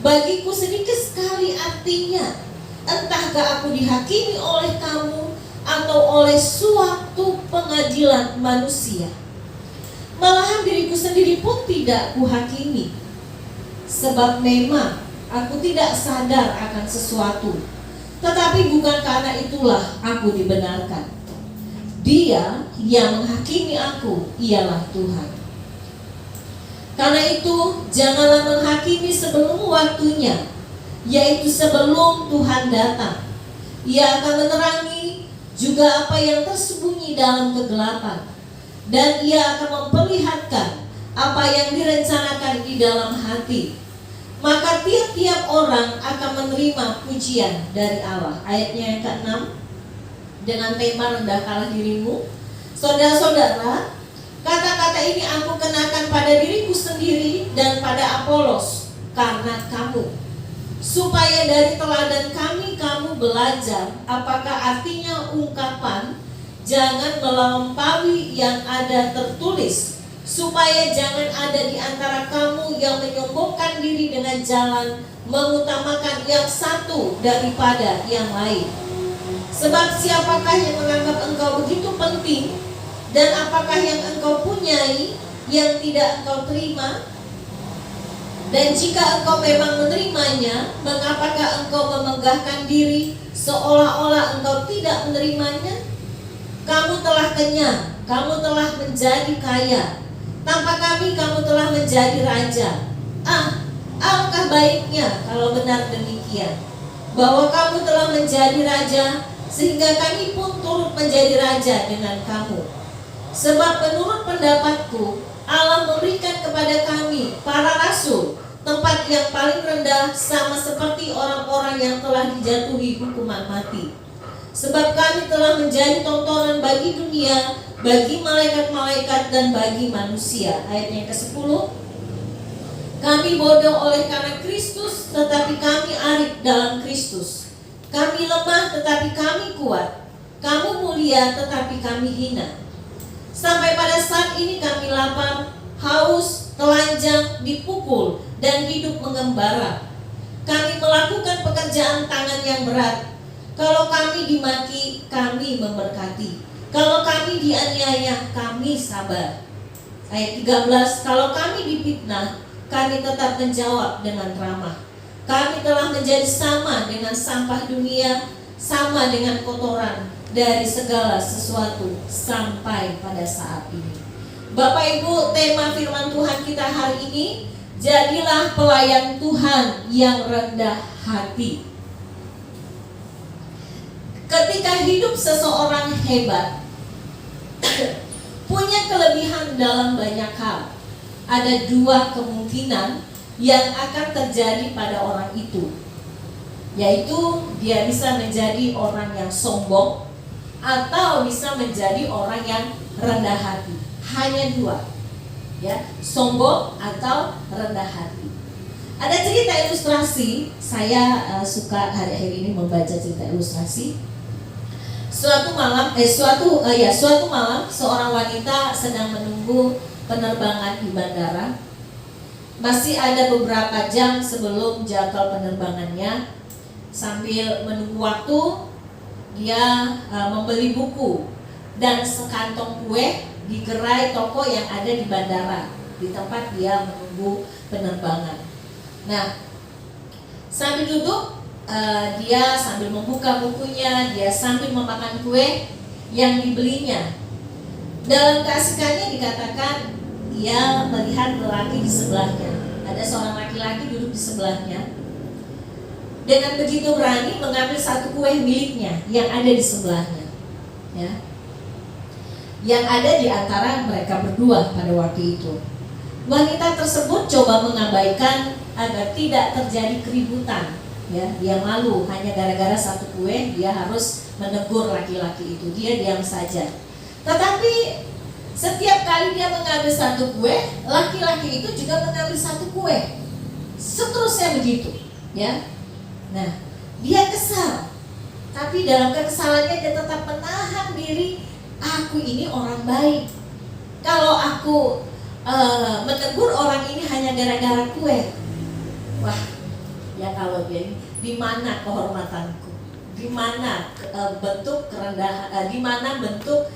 Bagiku sedikit sekali artinya, entahkah aku dihakimi oleh kamu atau oleh suatu pengadilan manusia. Malahan diriku sendiri pun tidak kuhakimi, sebab memang aku tidak sadar akan sesuatu, tetapi bukan karena itulah aku dibenarkan. Dia yang menghakimi aku ialah Tuhan. Karena itu janganlah menghakimi sebelum waktunya, yaitu sebelum Tuhan datang. Ia akan menerangi juga apa yang tersembunyi dalam kegelapan, dan ia akan memperlihatkan apa yang direncanakan di dalam hati. Maka tiap-tiap orang akan menerima pujian dari Allah. Ayatnya yang ke-6, dengan tema rendahkanlah dirimu. Saudara-saudara, Kata-kata ini aku kenakan pada diriku sendiri dan pada Apolos karena kamu, supaya dari teladan kami kamu belajar apakah artinya ungkapan jangan melampaui yang ada tertulis, supaya jangan ada di antara kamu yang menyombongkan diri dengan jalan mengutamakan yang satu daripada yang lain. Sebab siapakah yang menganggap engkau begitu penting, dan apakah yang engkau punyai yang tidak engkau terima? Dan jika engkau memang menerimanya, mengapakah engkau memenggahkan diri seolah-olah engkau tidak menerimanya? Kamu telah kenyang, kamu telah menjadi kaya, tanpa kami kamu telah menjadi raja. Alangkah baiknya kalau benar demikian, bahwa kamu telah menjadi raja, sehingga kami pun turut menjadi raja dengan kamu. Sebab menurut pendapatku, Allah memberikan kepada kami, para rasul, tempat yang paling rendah, sama seperti orang-orang yang telah dijatuhi hukuman mati. Sebab kami telah menjadi tontonan bagi dunia, bagi malaikat-malaikat dan bagi manusia. Ayat yang ke-10. Kami bodoh oleh karena Kristus, tetapi kami arif dalam Kristus. Kami lemah tetapi kami kuat. Kamu mulia tetapi kami hina. Sampai pada saat ini kami lapar, haus, telanjang, dipukul, dan hidup mengembara. Kami melakukan pekerjaan tangan yang berat. Kalau kami dimaki, kami memberkati. Kalau kami dianiaya, kami sabar. Ayat 13, kalau kami difitnah, kami tetap menjawab dengan ramah. Kami telah menjadi sama dengan sampah dunia, sama dengan kotoran dari segala sesuatu sampai pada saat ini. Bapak Ibu, tema firman Tuhan kita hari ini, jadilah pelayan Tuhan yang rendah hati. Ketika hidup seseorang hebat, punya kelebihan dalam banyak hal, ada dua kemungkinan yang akan terjadi pada orang itu, yaitu dia bisa menjadi orang yang sombong atau bisa menjadi orang yang rendah hati. Hanya dua, ya, sombong atau rendah hati. Ada cerita ilustrasi, saya suka hari-hari ini membaca cerita ilustrasi. Suatu malam seorang wanita sedang menunggu penerbangan di bandara. Masih ada beberapa jam sebelum jadwal penerbangannya. Sambil menunggu waktu, dia membeli buku dan sekantong kue di gerai toko yang ada di bandara, di tempat dia menunggu penerbangan. Nah, sambil duduk, dia sambil membuka bukunya, dia sambil memakan kue yang dibelinya. Dalam keasikannya dikatakan ia melihat lelaki di sebelahnya. Ada seorang laki-laki duduk di sebelahnya. Dengan begitu berani mengambil satu kue miliknya yang ada di sebelahnya, ya, yang ada di antara mereka berdua pada waktu itu. Wanita tersebut coba mengabaikan agar tidak terjadi keributan. Ya, dia malu hanya gara-gara satu kue, dia harus menegur laki-laki itu. Dia diam saja. Tetapi setiap kali dia mengambil satu kue, laki-laki itu juga mengambil satu kue. Seterusnya begitu, ya. Nah, dia kesal. Tapi dalam kekesalannya dia tetap menahan diri. Aku ini orang baik. Kalau aku menegur orang ini hanya gara-gara kue, wah, ya kalau dia, di mana kehormatanku, di mana bentuk kerendahan, di mana bentuk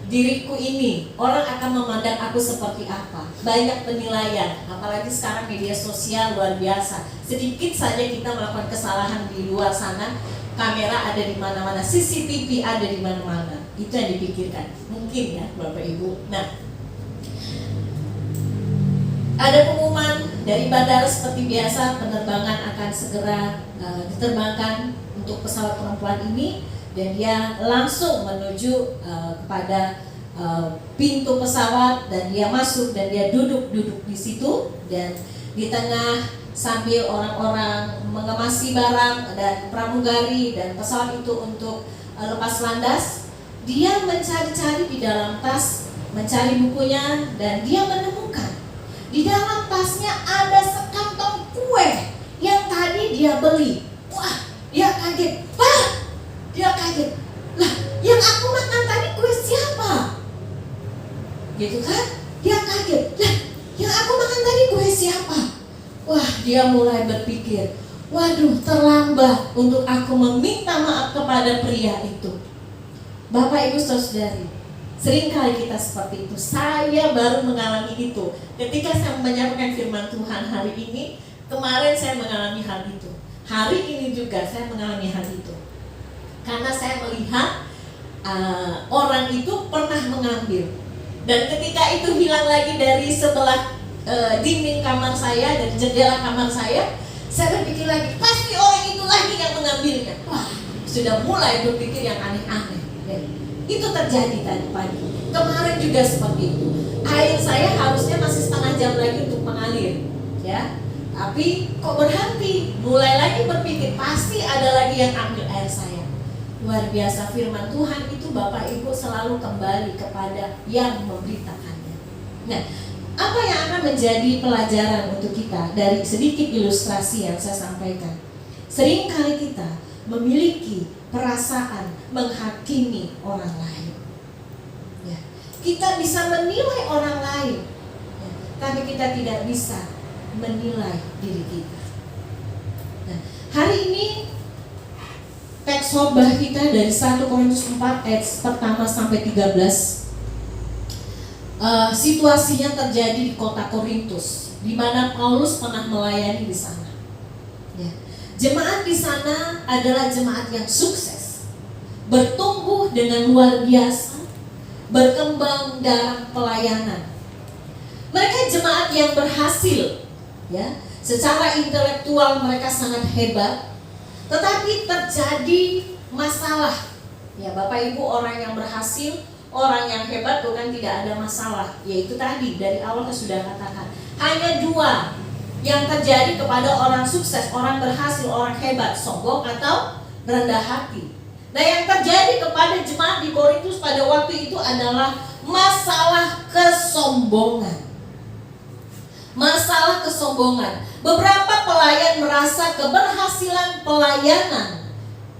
diriku ini, orang akan memandang aku seperti apa. Banyak penilaian, apalagi sekarang media sosial luar biasa. Sedikit saja kita melakukan kesalahan di luar sana, kamera ada di mana-mana, CCTV ada di mana-mana. Itu yang dipikirkan, mungkin ya Bapak Ibu. Nah, ada pengumuman dari bandara seperti biasa, penerbangan akan segera diterbangkan untuk pesawat perempuan ini, dan dia langsung menuju kepada pintu pesawat, dan dia masuk dan dia duduk di situ. Dan di tengah sambil orang-orang mengemasi barang dan pramugari dan pesawat itu untuk lepas landas, dia mencari-cari di dalam tas mencari bukunya dan dia menemukan di dalam tasnya ada sekantong kue yang tadi dia beli. Wah, dia kaget. Dia kaget. Lah, yang aku makan tadi kue siapa? Gitu kan? Dia kaget. Lah, yang aku makan tadi kue siapa? Wah, dia mulai berpikir, waduh, terlambat untuk aku meminta maaf kepada pria itu. Bapak, Ibu, Saudari, seringkali kita seperti itu. Saya baru mengalami itu ketika saya menyampaikan firman Tuhan hari ini. Kemarin saya mengalami hal itu. Hari ini juga saya mengalami hal itu. Karena saya melihat orang itu pernah mengambil. Dan ketika itu hilang lagi dari sebelah dinding kamar saya, dari jendela kamar saya berpikir lagi, pasti orang itu lagi yang mengambilnya. Wah, sudah mulai berpikir yang aneh-aneh. Itu terjadi tadi pagi. Kemarin juga seperti itu. Air saya harusnya masih setengah jam lagi untuk mengalir, ya. Tapi kok berhenti? Mulai lagi berpikir, pasti ada lagi yang ambil air saya. Luar biasa, firman Tuhan itu Bapak Ibu selalu kembali kepada yang memberitakannya. Nah, apa yang akan menjadi pelajaran untuk kita dari sedikit ilustrasi yang saya sampaikan? Seringkali kita memiliki perasaan menghakimi orang lain. Ya, kita bisa menilai orang lain, ya, tapi kita tidak bisa menilai diri kita. Nah, hari ini teks khotbah kita dari 1 Korintus 4 ayat pertama sampai 13. Situasinya terjadi di kota Korintus, di mana Paulus pernah melayani di sana. Ya. Jemaat di sana adalah jemaat yang sukses, bertumbuh dengan luar biasa, berkembang dalam pelayanan. Mereka jemaat yang berhasil, ya, secara intelektual mereka sangat hebat, tetapi terjadi masalah. Ya, Bapak Ibu, orang yang berhasil, orang yang hebat bukan tidak ada masalah. Yaitu tadi dari awal saya sudah katakan, hanya dua yang terjadi kepada orang sukses, orang berhasil, orang hebat, sombong atau rendah hati. Nah, yang terjadi kepada jemaat di Korintus pada waktu itu adalah masalah kesombongan. Masalah kesombongan. Beberapa pelayan merasa keberhasilan pelayanan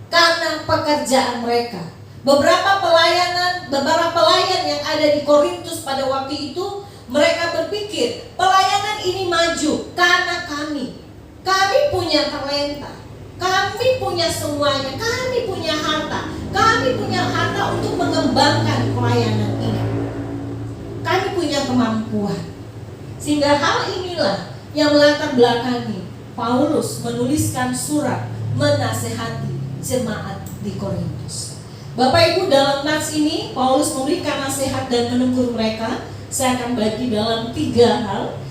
karena pekerjaan mereka. Beberapa pelayan yang ada di Korintus pada waktu itu, mereka berpikir pelayanan ini maju karena kami punya talenta, kami punya semuanya, kami punya harta untuk mengembangkan pelayanan ini. Kami punya kemampuan. Sehingga hal inilah yang melatar belakangi Paulus menuliskan surat menasehati jemaat di Korintus. Bapak Ibu, dalam nats ini Paulus memberikan nasihat dan menegur mereka. Saya akan bagi dalam 3 hal,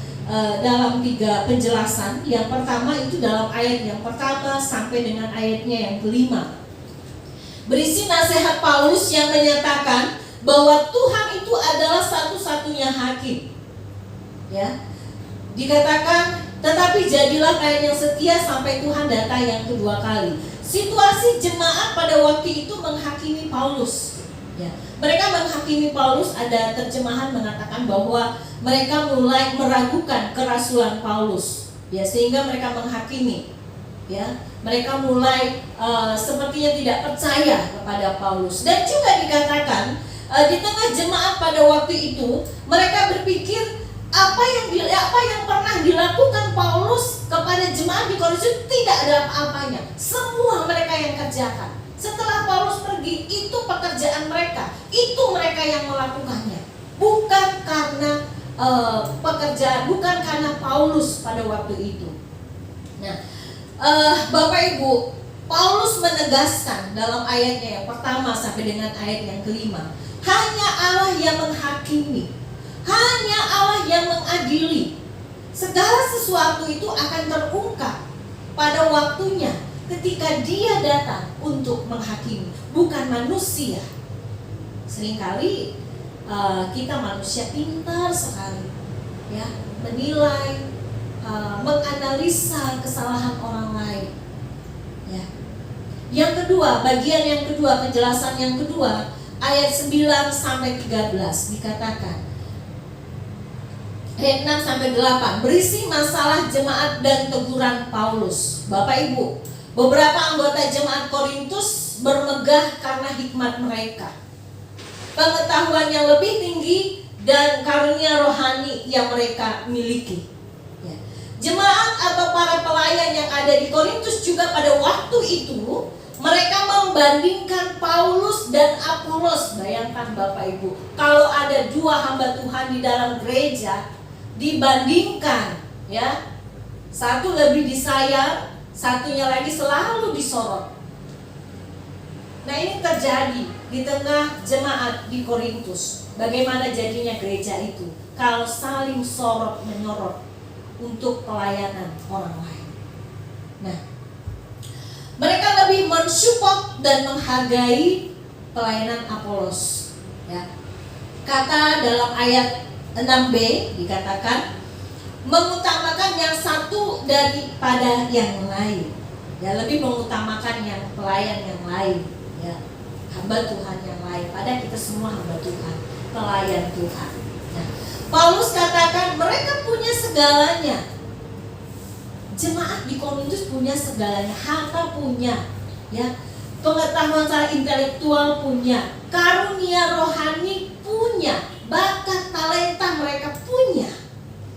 dalam 3 penjelasan. Yang pertama itu dalam ayat yang pertama sampai dengan ayatnya yang kelima. Berisi nasihat Paulus yang menyatakan bahwa Tuhan itu adalah satu-satunya hakim. Ya, dikatakan, tetapi jadilah kain yang setia sampai Tuhan datang yang kedua kali. Situasi jemaat pada waktu itu menghakimi Paulus. Ya, mereka menghakimi Paulus. Ada terjemahan mengatakan bahwa mereka mulai meragukan kerasulan Paulus. Ya, sehingga mereka menghakimi. Ya, mereka mulai sepertinya tidak percaya kepada Paulus. Dan juga dikatakan di tengah jemaat pada waktu itu mereka berpikir apa yang pernah dilakukan Paulus kepada jemaat di Korintus tidak ada apa-apanya. Semua mereka yang kerjakan. Setelah Paulus pergi, itu pekerjaan mereka, itu mereka yang melakukannya. Bukan karena pekerjaan, bukan karena Paulus pada waktu itu. Nah, Bapak Ibu, Paulus menegaskan dalam ayatnya yang pertama sampai dengan ayat yang kelima, hanya Allah yang menghakimi. Hanya Allah yang mengadili. Segala sesuatu itu akan terungkap pada waktunya ketika Dia datang untuk menghakimi, bukan manusia. Seringkali kita manusia pintar sekali, ya, menilai, menganalisa kesalahan orang lain. Ya. Yang kedua, bagian yang kedua, penjelasan yang kedua ayat 9 sampai 13 dikatakan, ayat 6 sampai 8 berisi masalah jemaat dan teguran Paulus. Bapak Ibu, beberapa anggota jemaat Korintus bermegah karena hikmat mereka, pengetahuan yang lebih tinggi, dan karunia rohani yang mereka miliki. Ya. Jemaat atau para pelayan yang ada di Korintus juga pada waktu itu, mereka membandingkan Paulus dan Apolos. Bayangkan Bapak Ibu, kalau ada dua hamba Tuhan di dalam gereja, dibandingkan, ya, satu lebih disayang, satunya lagi selalu disorot. Nah, ini terjadi di tengah jemaat di Korintus. Bagaimana jadinya gereja itu kalau saling sorot menyorot untuk pelayanan orang lain. Nah, mereka lebih mensupport dan menghargai pelayanan Apolos. Ya. Kata dalam ayat 6b dikatakan mengutamakan yang satu daripada yang lain. Ya, lebih mengutamakan yang pelayan yang lain. Ya, hamba Tuhan yang lain. Padahal kita semua hamba Tuhan, pelayan Tuhan. Nah, Paulus katakan mereka punya segalanya. Jemaat di Korintus punya segalanya, harta punya, ya, pengetahuan secara intelektual punya, karunia rohani punya, bakat talenta mereka punya.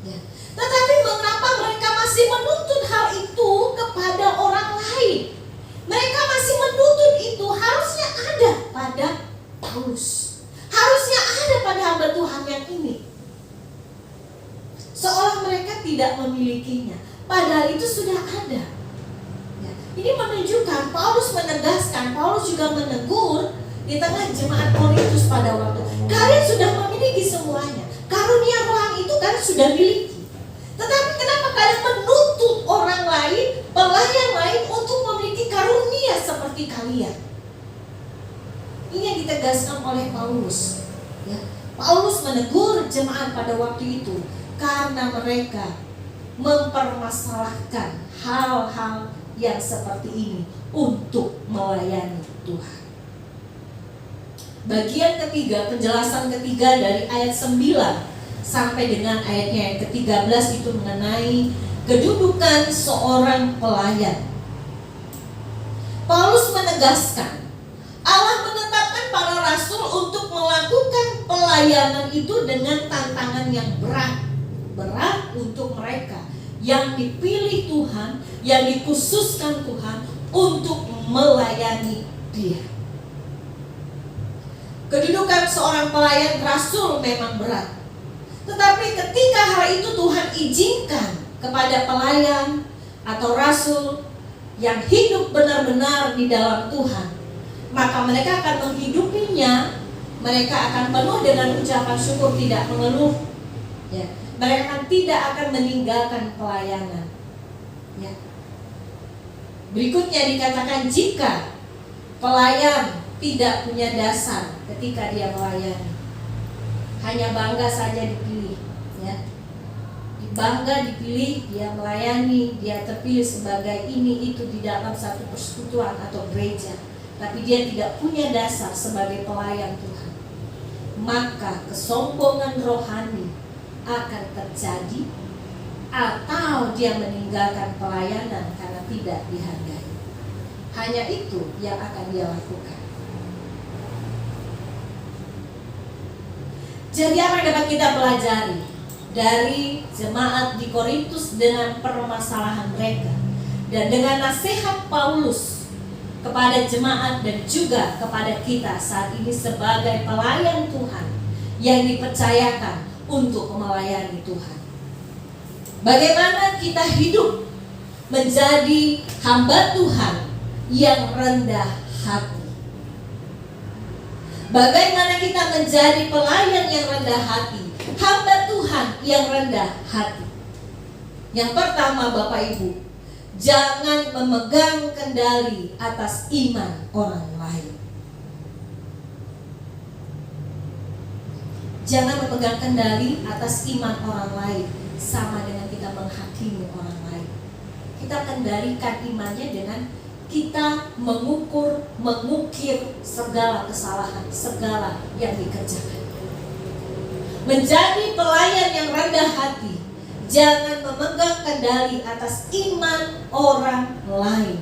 Ya. Tetapi mengapa mereka masih menuntut hal itu kepada orang lain? Mereka masih menuntut itu harusnya ada pada Paulus, harusnya ada pada hamba Tuhan yang ini. Seolah mereka tidak memilikinya, padahal itu sudah ada. Ya. Ini menunjukkan, Paulus menegaskan, Paulus juga menegur di tengah jemaat Korintus pada waktu, kalian sudah memiliki semuanya, karunia rohani itu kalian sudah miliki. Tetapi kenapa kalian menuntut orang lain, pelayan lain untuk memiliki karunia seperti kalian? Ini yang ditegaskan oleh Paulus. Ya. Paulus menegur jemaat pada waktu itu karena mereka mempermasalahkan hal-hal yang seperti ini untuk melayani Tuhan. Bagian ketiga, penjelasan ketiga dari ayat 9 sampai dengan ayatnya yang ke-13 itu mengenai kedudukan seorang pelayan. Paulus menegaskan, Allah menetapkan para rasul untuk melakukan pelayanan itu dengan tantangan yang berat untuk mereka yang dipilih Tuhan, yang dikhususkan Tuhan untuk melayani Dia. Kedudukan seorang pelayan rasul memang berat. Tetapi ketika hal itu Tuhan izinkan kepada pelayan atau rasul yang hidup benar-benar di dalam Tuhan, maka mereka akan menghidupinya. Mereka akan penuh dengan ucapan syukur, tidak mengeluh. Ya. Mereka tidak akan meninggalkan pelayanan. Ya. Berikutnya dikatakan, jika pelayan tidak punya dasar ketika dia melayani, hanya bangga saja dipilih, ya, bangga dipilih, dia melayani, dia terpilih sebagai ini itu di dalam satu persekutuan atau gereja, tapi dia tidak punya dasar sebagai pelayan Tuhan, maka kesombongan rohani akan terjadi, atau dia meninggalkan pelayanan karena tidak dihargai. Hanya itu yang akan dia lakukan. Jadi apa yang dapat kita pelajari dari jemaat di Korintus dengan permasalahan mereka, dan dengan nasihat Paulus kepada jemaat dan juga kepada kita saat ini sebagai pelayan Tuhan yang dipercayakan untuk melayani Tuhan. Bagaimana kita hidup menjadi hamba Tuhan yang rendah hati? Bagaimana kita menjadi pelayan yang rendah hati, hamba Tuhan yang rendah hati? Yang pertama, Bapak Ibu, jangan memegang kendali atas iman orang lain. Jangan memegang kendali atas iman orang lain, sama dengan kita menghakimi orang lain. Kita kendalikan imannya dengan kita mengukir segala kesalahan, segala yang dikerjakan. Menjadi pelayan yang rendah hati, jangan memegang kendali atas iman orang lain.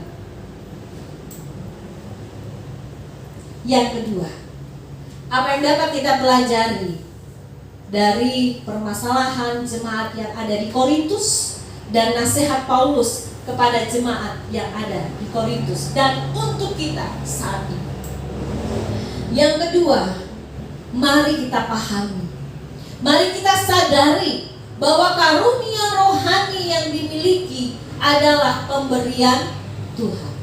Yang kedua, apa yang dapat kita pelajari dari permasalahan jemaat yang ada di Korintus dan nasihat Paulus kepada jemaat yang ada di Korintus dan untuk kita saat ini? Yang kedua, mari kita pahami, mari kita sadari bahwa karunia rohani yang dimiliki adalah pemberian Tuhan.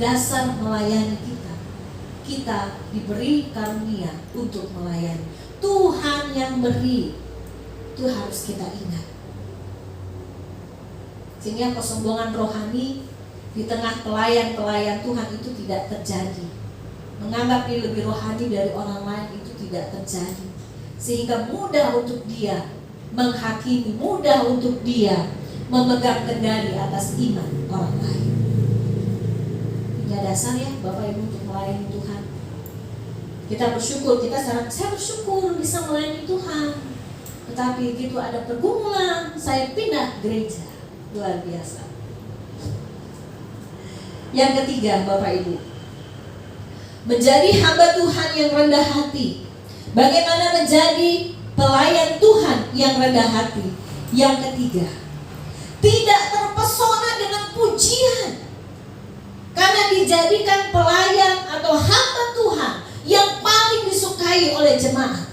Dasar melayani kita diberi karunia untuk melayani. Tuhan yang beri, itu harus kita ingat. Sehingga kesombongan rohani di tengah pelayan-pelayan Tuhan itu tidak terjadi. Menganggap dia lebih rohani dari orang lain itu tidak terjadi. Sehingga mudah untuk dia menghakimi, mudah untuk dia memegang kendali atas iman orang lain. Ini dasar ya Bapak Ibu untuk melayani Tuhan. Kita bersyukur, saya bersyukur bisa melayani Tuhan. Tetapi begitu ada pergumulan, saya pindah gereja. Luar biasa. Yang ketiga Bapak Ibu, menjadi hamba Tuhan yang rendah hati. Bagaimana menjadi pelayan Tuhan yang rendah hati? Yang ketiga, tidak terpesona dengan pujian, karena dijadikan pelayan atau hamba Tuhan yang paling disukai oleh jemaat.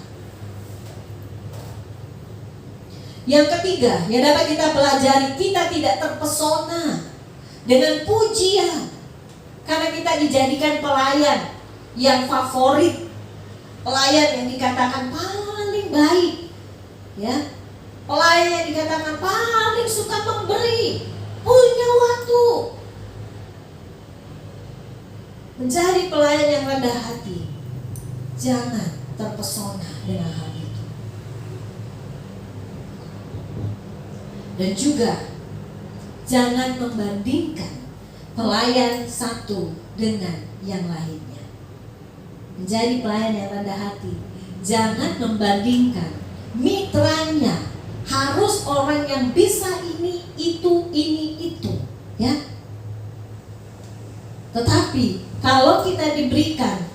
Yang ketiga yang dapat kita pelajari, kita tidak terpesona dengan pujian, karena kita dijadikan pelayan yang favorit, pelayan yang dikatakan paling baik, ya, pelayan yang dikatakan paling suka memberi, punya waktu. Menjadi pelayan yang rendah hati, jangan terpesona dengan hal itu. Dan juga jangan membandingkan pelayan satu dengan yang lainnya. Menjadi pelayan yang rendah hati, jangan membandingkan mitranya harus orang yang bisa ini, itu, ya. Tetapi kalau kita diberikan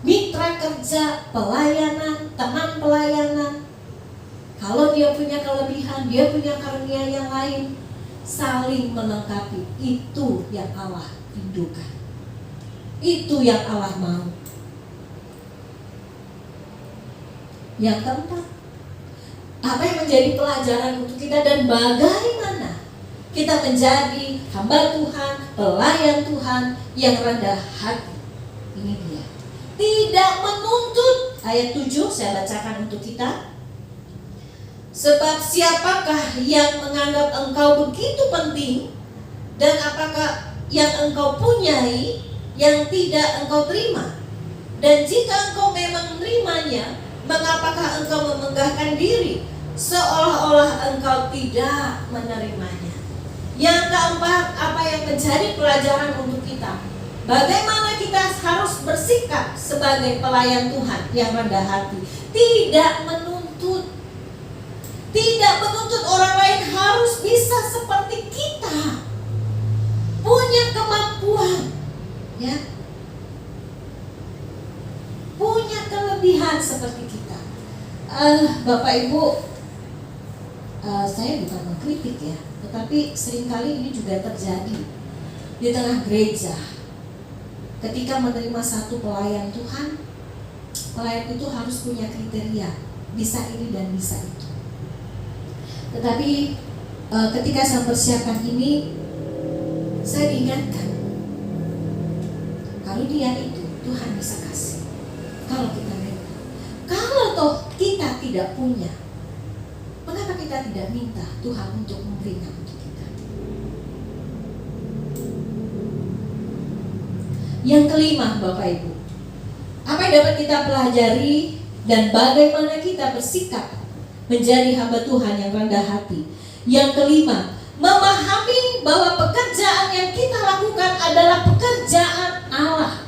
mitra kerja, pelayanan, teman pelayanan, kalau dia punya kelebihan, dia punya karunia yang lain, saling melengkapi. Itu yang Allah rindukan, itu yang Allah mau. Yang keempat, apa yang menjadi pelajaran untuk kita dan bagaimana kita menjadi hamba Tuhan, pelayan Tuhan yang rendah hati? Ini dia, tidak menuntut. Ayat 7 saya bacakan untuk kita. Sebab siapakah yang menganggap engkau begitu penting, dan apakah yang engkau punyai yang tidak engkau terima? Dan jika engkau memang menerimanya, mengapakah engkau memegahkan diri seolah-olah engkau tidak menerimanya? Yang keempat, apa yang menjadi pelajaran untuk kita? Bagaimana kita harus bersikap sebagai pelayan Tuhan yang rendah hati? Tidak menuntut. Tidak menuntut orang lain harus bisa seperti kita, punya kemampuan, ya, punya kelebihan seperti kita. Bapak Ibu, saya bukan mengkritik ya, tetapi seringkali ini juga terjadi di tengah gereja. Ketika menerima satu pelayan Tuhan, pelayan itu harus punya kriteria, bisa ini dan bisa itu. Tetapi ketika saya persiapkan ini, saya diingatkan, kalau dia itu Tuhan bisa kasih, kalau kita minta. Kalau toh kita tidak punya, mengapa kita tidak minta Tuhan untuk memberikan untuk kita? Yang kelima Bapak Ibu, apa yang dapat kita pelajari dan bagaimana kita bersikap menjadi hamba Tuhan yang rendah hati? Yang kelima, memahami bahwa pekerjaan yang kita lakukan adalah pekerjaan Allah.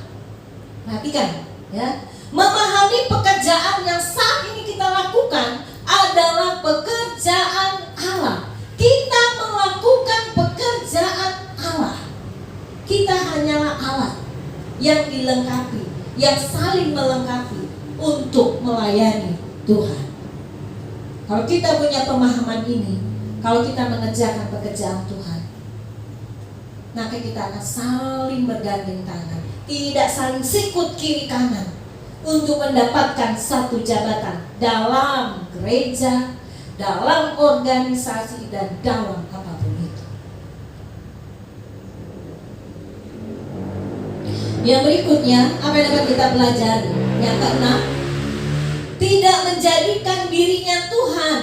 Perhatikan, ya. Memahami pekerjaan yang saat ini kita lakukan adalah pekerjaan Allah. Kita melakukan pekerjaan Allah. Kita hanyalah alat yang dilengkapi, yang saling melengkapi untuk melayani Tuhan. Kalau kita punya pemahaman ini, kalau kita mengerjakan pekerjaan Tuhan, maka kita akan saling bergandeng tangan, tidak saling sikut kiri kanan untuk mendapatkan satu jabatan dalam gereja, dalam organisasi, dan dalam apapun itu. Yang berikutnya, apa yang dapat kita pelajari? Yang keenam, tidak menjadikan dirinya Tuhan,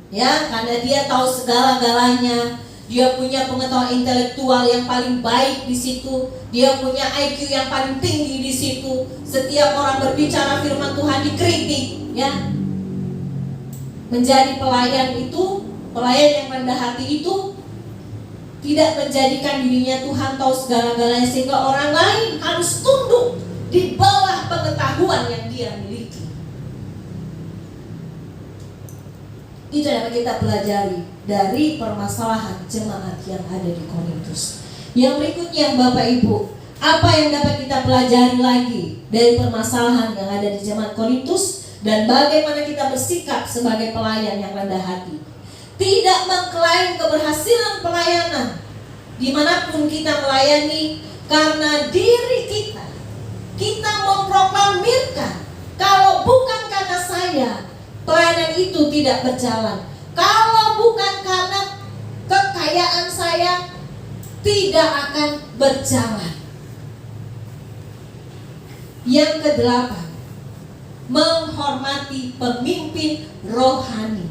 ya, karena dia tahu segala-galanya. Dia punya pengetahuan intelektual yang paling baik di situ. Dia punya IQ yang paling tinggi di situ. Setiap orang berbicara firman Tuhan dikritik, ya. Menjadi pelayan itu, pelayan yang rendah hati itu tidak menjadikan dirinya Tuhan, tahu segala-galanya, sehingga orang lain harus tunduk di bawah pengetahuan yang dia miliki. Itu dapat kita pelajari dari permasalahan jemaat yang ada di Korintus. Yang berikutnya, Bapak Ibu, apa yang dapat kita pelajari lagi dari permasalahan yang ada di jemaat Korintus, dan bagaimana kita bersikap sebagai pelayan yang rendah hati? Tidak mengklaim keberhasilan pelayanan dimanapun kita melayani, karena diri kita memproklamirkan, kalau bukan karena saya, pelayanan itu tidak berjalan. Kalau bukan karena kekayaan saya, tidak akan berjalan. Yang kedelapan, menghormati pemimpin rohani.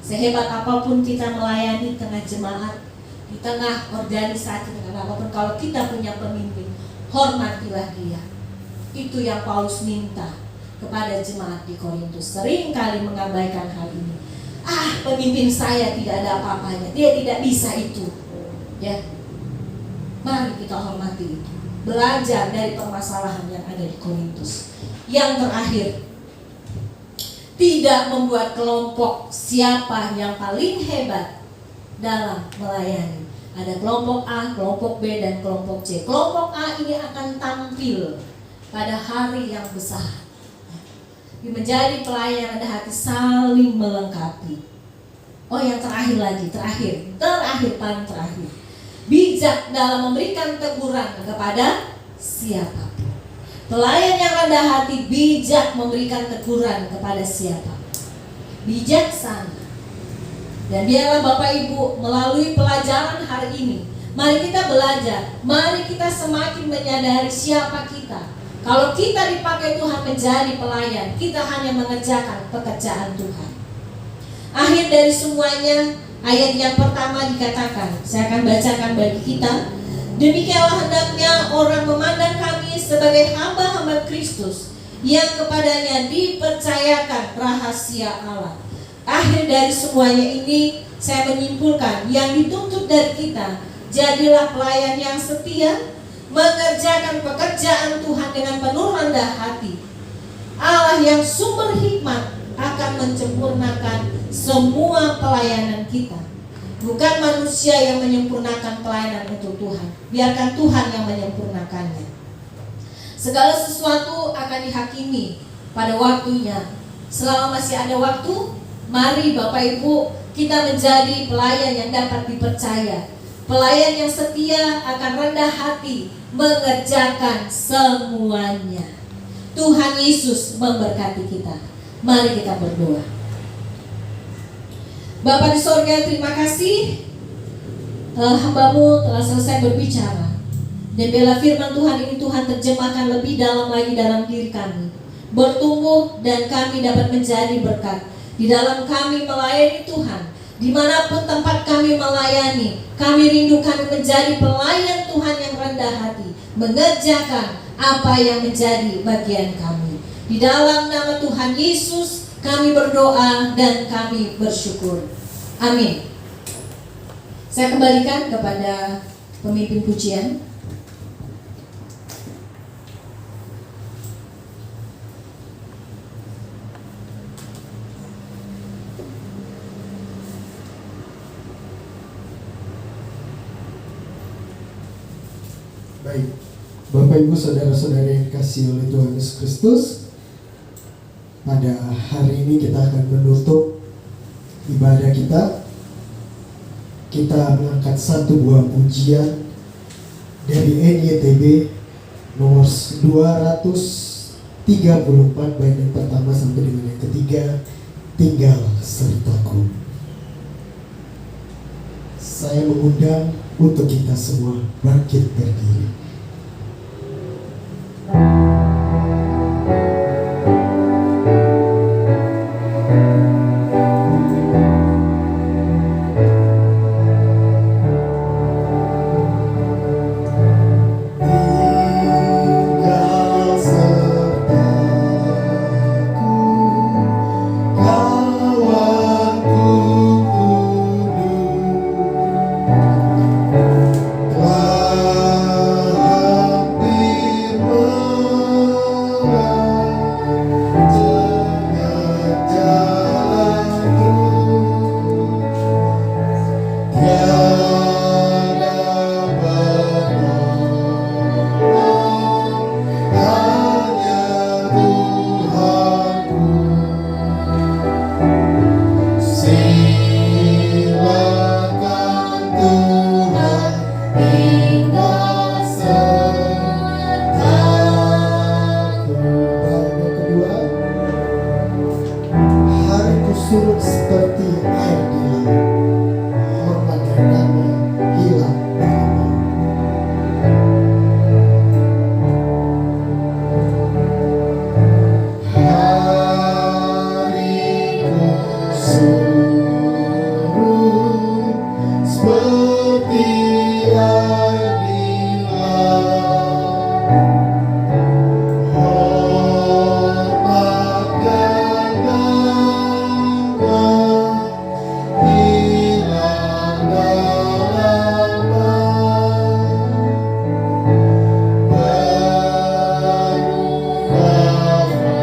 Sehebat apapun kita melayani tengah jemaat, di tengah organisasi, tengah apapun, kalau kita punya pemimpin, hormatilah dia. Itu yang Paulus minta kepada jemaat di Korintus. Sering kali mengabaikan hal ini. Pemimpin saya tidak ada apa-apanya, dia tidak bisa itu, ya. Mari kita hormati itu. Belajar dari permasalahan yang ada di Korintus. Yang terakhir, tidak membuat kelompok siapa yang paling hebat dalam melayani. Ada kelompok A, kelompok B, dan kelompok C. Kelompok A ini akan tampil pada hari yang besar. Menjadi pelayan rendah hati, saling melengkapi. Yang terakhir lagi, paling terakhir. Bijak dalam memberikan teguran kepada siapapun. Pelayan yang rendah hati bijak memberikan teguran kepada siapa. Bijaksana. Dan biarlah Bapak Ibu melalui pelajaran hari ini, mari kita belajar, mari kita semakin menyadari siapa kita. Kalau kita dipakai Tuhan menjadi pelayan, kita hanya mengerjakan pekerjaan Tuhan. Akhir dari semuanya, ayat yang pertama dikatakan, saya akan bacakan bagi kita. Demikianlah hendaknya orang memandang kami sebagai hamba-hamba Kristus, yang kepadanya dipercayakan rahasia Allah. Akhir dari semuanya ini, saya menyimpulkan yang dituntut dari kita, jadilah pelayan yang setia, mengerjakan pekerjaan Tuhan dengan penuh rendah hati. Allah yang sumber hikmat akan menyempurnakan semua pelayanan kita. Bukan manusia yang menyempurnakan pelayanan untuk Tuhan. Biarkan Tuhan yang menyempurnakannya. Segala sesuatu akan dihakimi pada waktunya. Selama masih ada waktu, mari Bapak Ibu kita menjadi pelayan yang dapat dipercaya. Pelayan yang setia, akan rendah hati, mengerjakan semuanya. Tuhan Yesus memberkati kita. Mari kita berdoa. Bapa di sorga, terima kasih hamba-Mu telah selesai berbicara. Dan biarlah firman Tuhan ini Tuhan terjemahkan lebih dalam lagi dalam diri kami, bertumbuh, dan kami dapat menjadi berkat di dalam kami melayani Tuhan. Dimanapun tempat kami melayani, kami rindu kami menjadi pelayan Tuhan yang rendah hati, mengerjakan apa yang menjadi bagian kami. Di dalam nama Tuhan Yesus kami berdoa dan kami bersyukur. Amin. Saya kembalikan kepada pemimpin pujian. Baik, Bapak Ibu Saudara-saudara yang dikasihi oleh Tuhan Yesus Kristus, pada hari ini kita akan menutup ibadah kita. Kita mengangkat satu buah pujian dari NYTB nomor 234 bait yang pertama sampai dengan yang ketiga, tinggal sertaku. Saya mengundang untuk kita semua bangkit berdiri. Surut seperti air di laut, hormat dan damai hilang begitu. Hariku surut seperti air di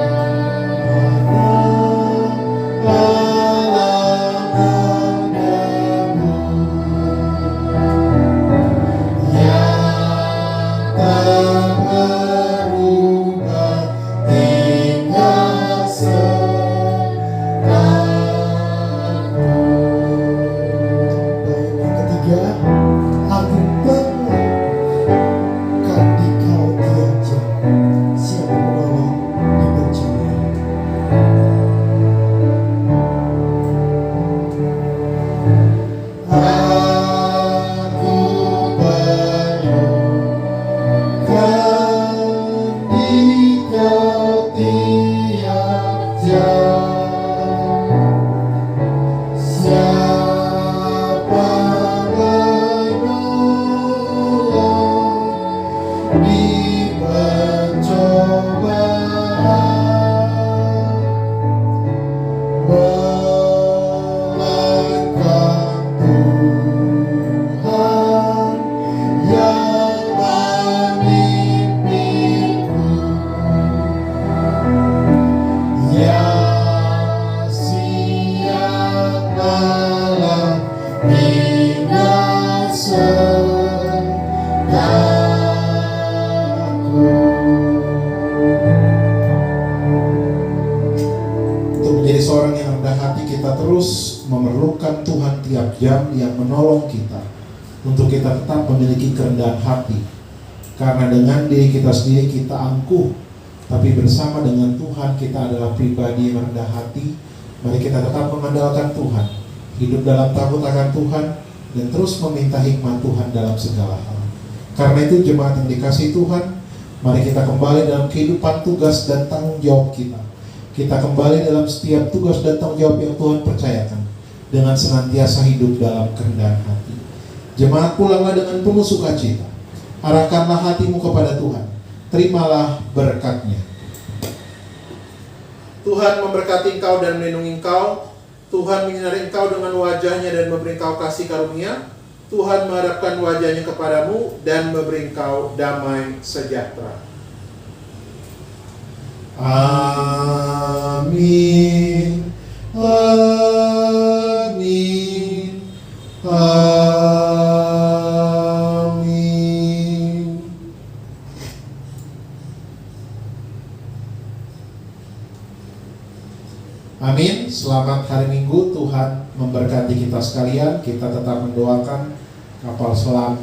laut, hormat dan memerlukan Tuhan tiap jam yang menolong kita untuk kita tetap memiliki kerendahan hati, karena dengan diri kita sendiri kita angkuh, tapi bersama dengan Tuhan kita adalah pribadi yang rendah hati. Mari kita tetap mengandalkan Tuhan, hidup dalam takut akan Tuhan, dan terus meminta hikmat Tuhan dalam segala hal. Karena itu jemaat yang dikasihi Tuhan, mari kita kembali dalam kehidupan tugas dan tanggung jawab kita. Kita kembali dalam setiap tugas dan tanggung jawab yang Tuhan percayakan, dengan senantiasa hidup dalam kerendahan hati. Jemaat, pulanglah dengan penuh sukacita, arahkanlah hatimu kepada Tuhan, terimalah berkat-Nya. Tuhan memberkati engkau dan melindungi engkau. Tuhan menyinari engkau dengan wajah-Nya dan memberi engkau kasih karunia. Tuhan menghadapkan wajahnya kepadamu dan memberi engkau damai sejahtera. Amin. Amin. Amin. Amin. Selamat hari Minggu. Tuhan memberkati kita sekalian. Kita tetap mendoakan kapal selam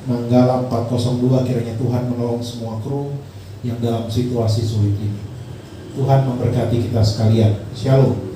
Nanggala 402, kiranya Tuhan menolong semua kru yang dalam situasi sulit ini. Tuhan memberkati kita sekalian. Shalom.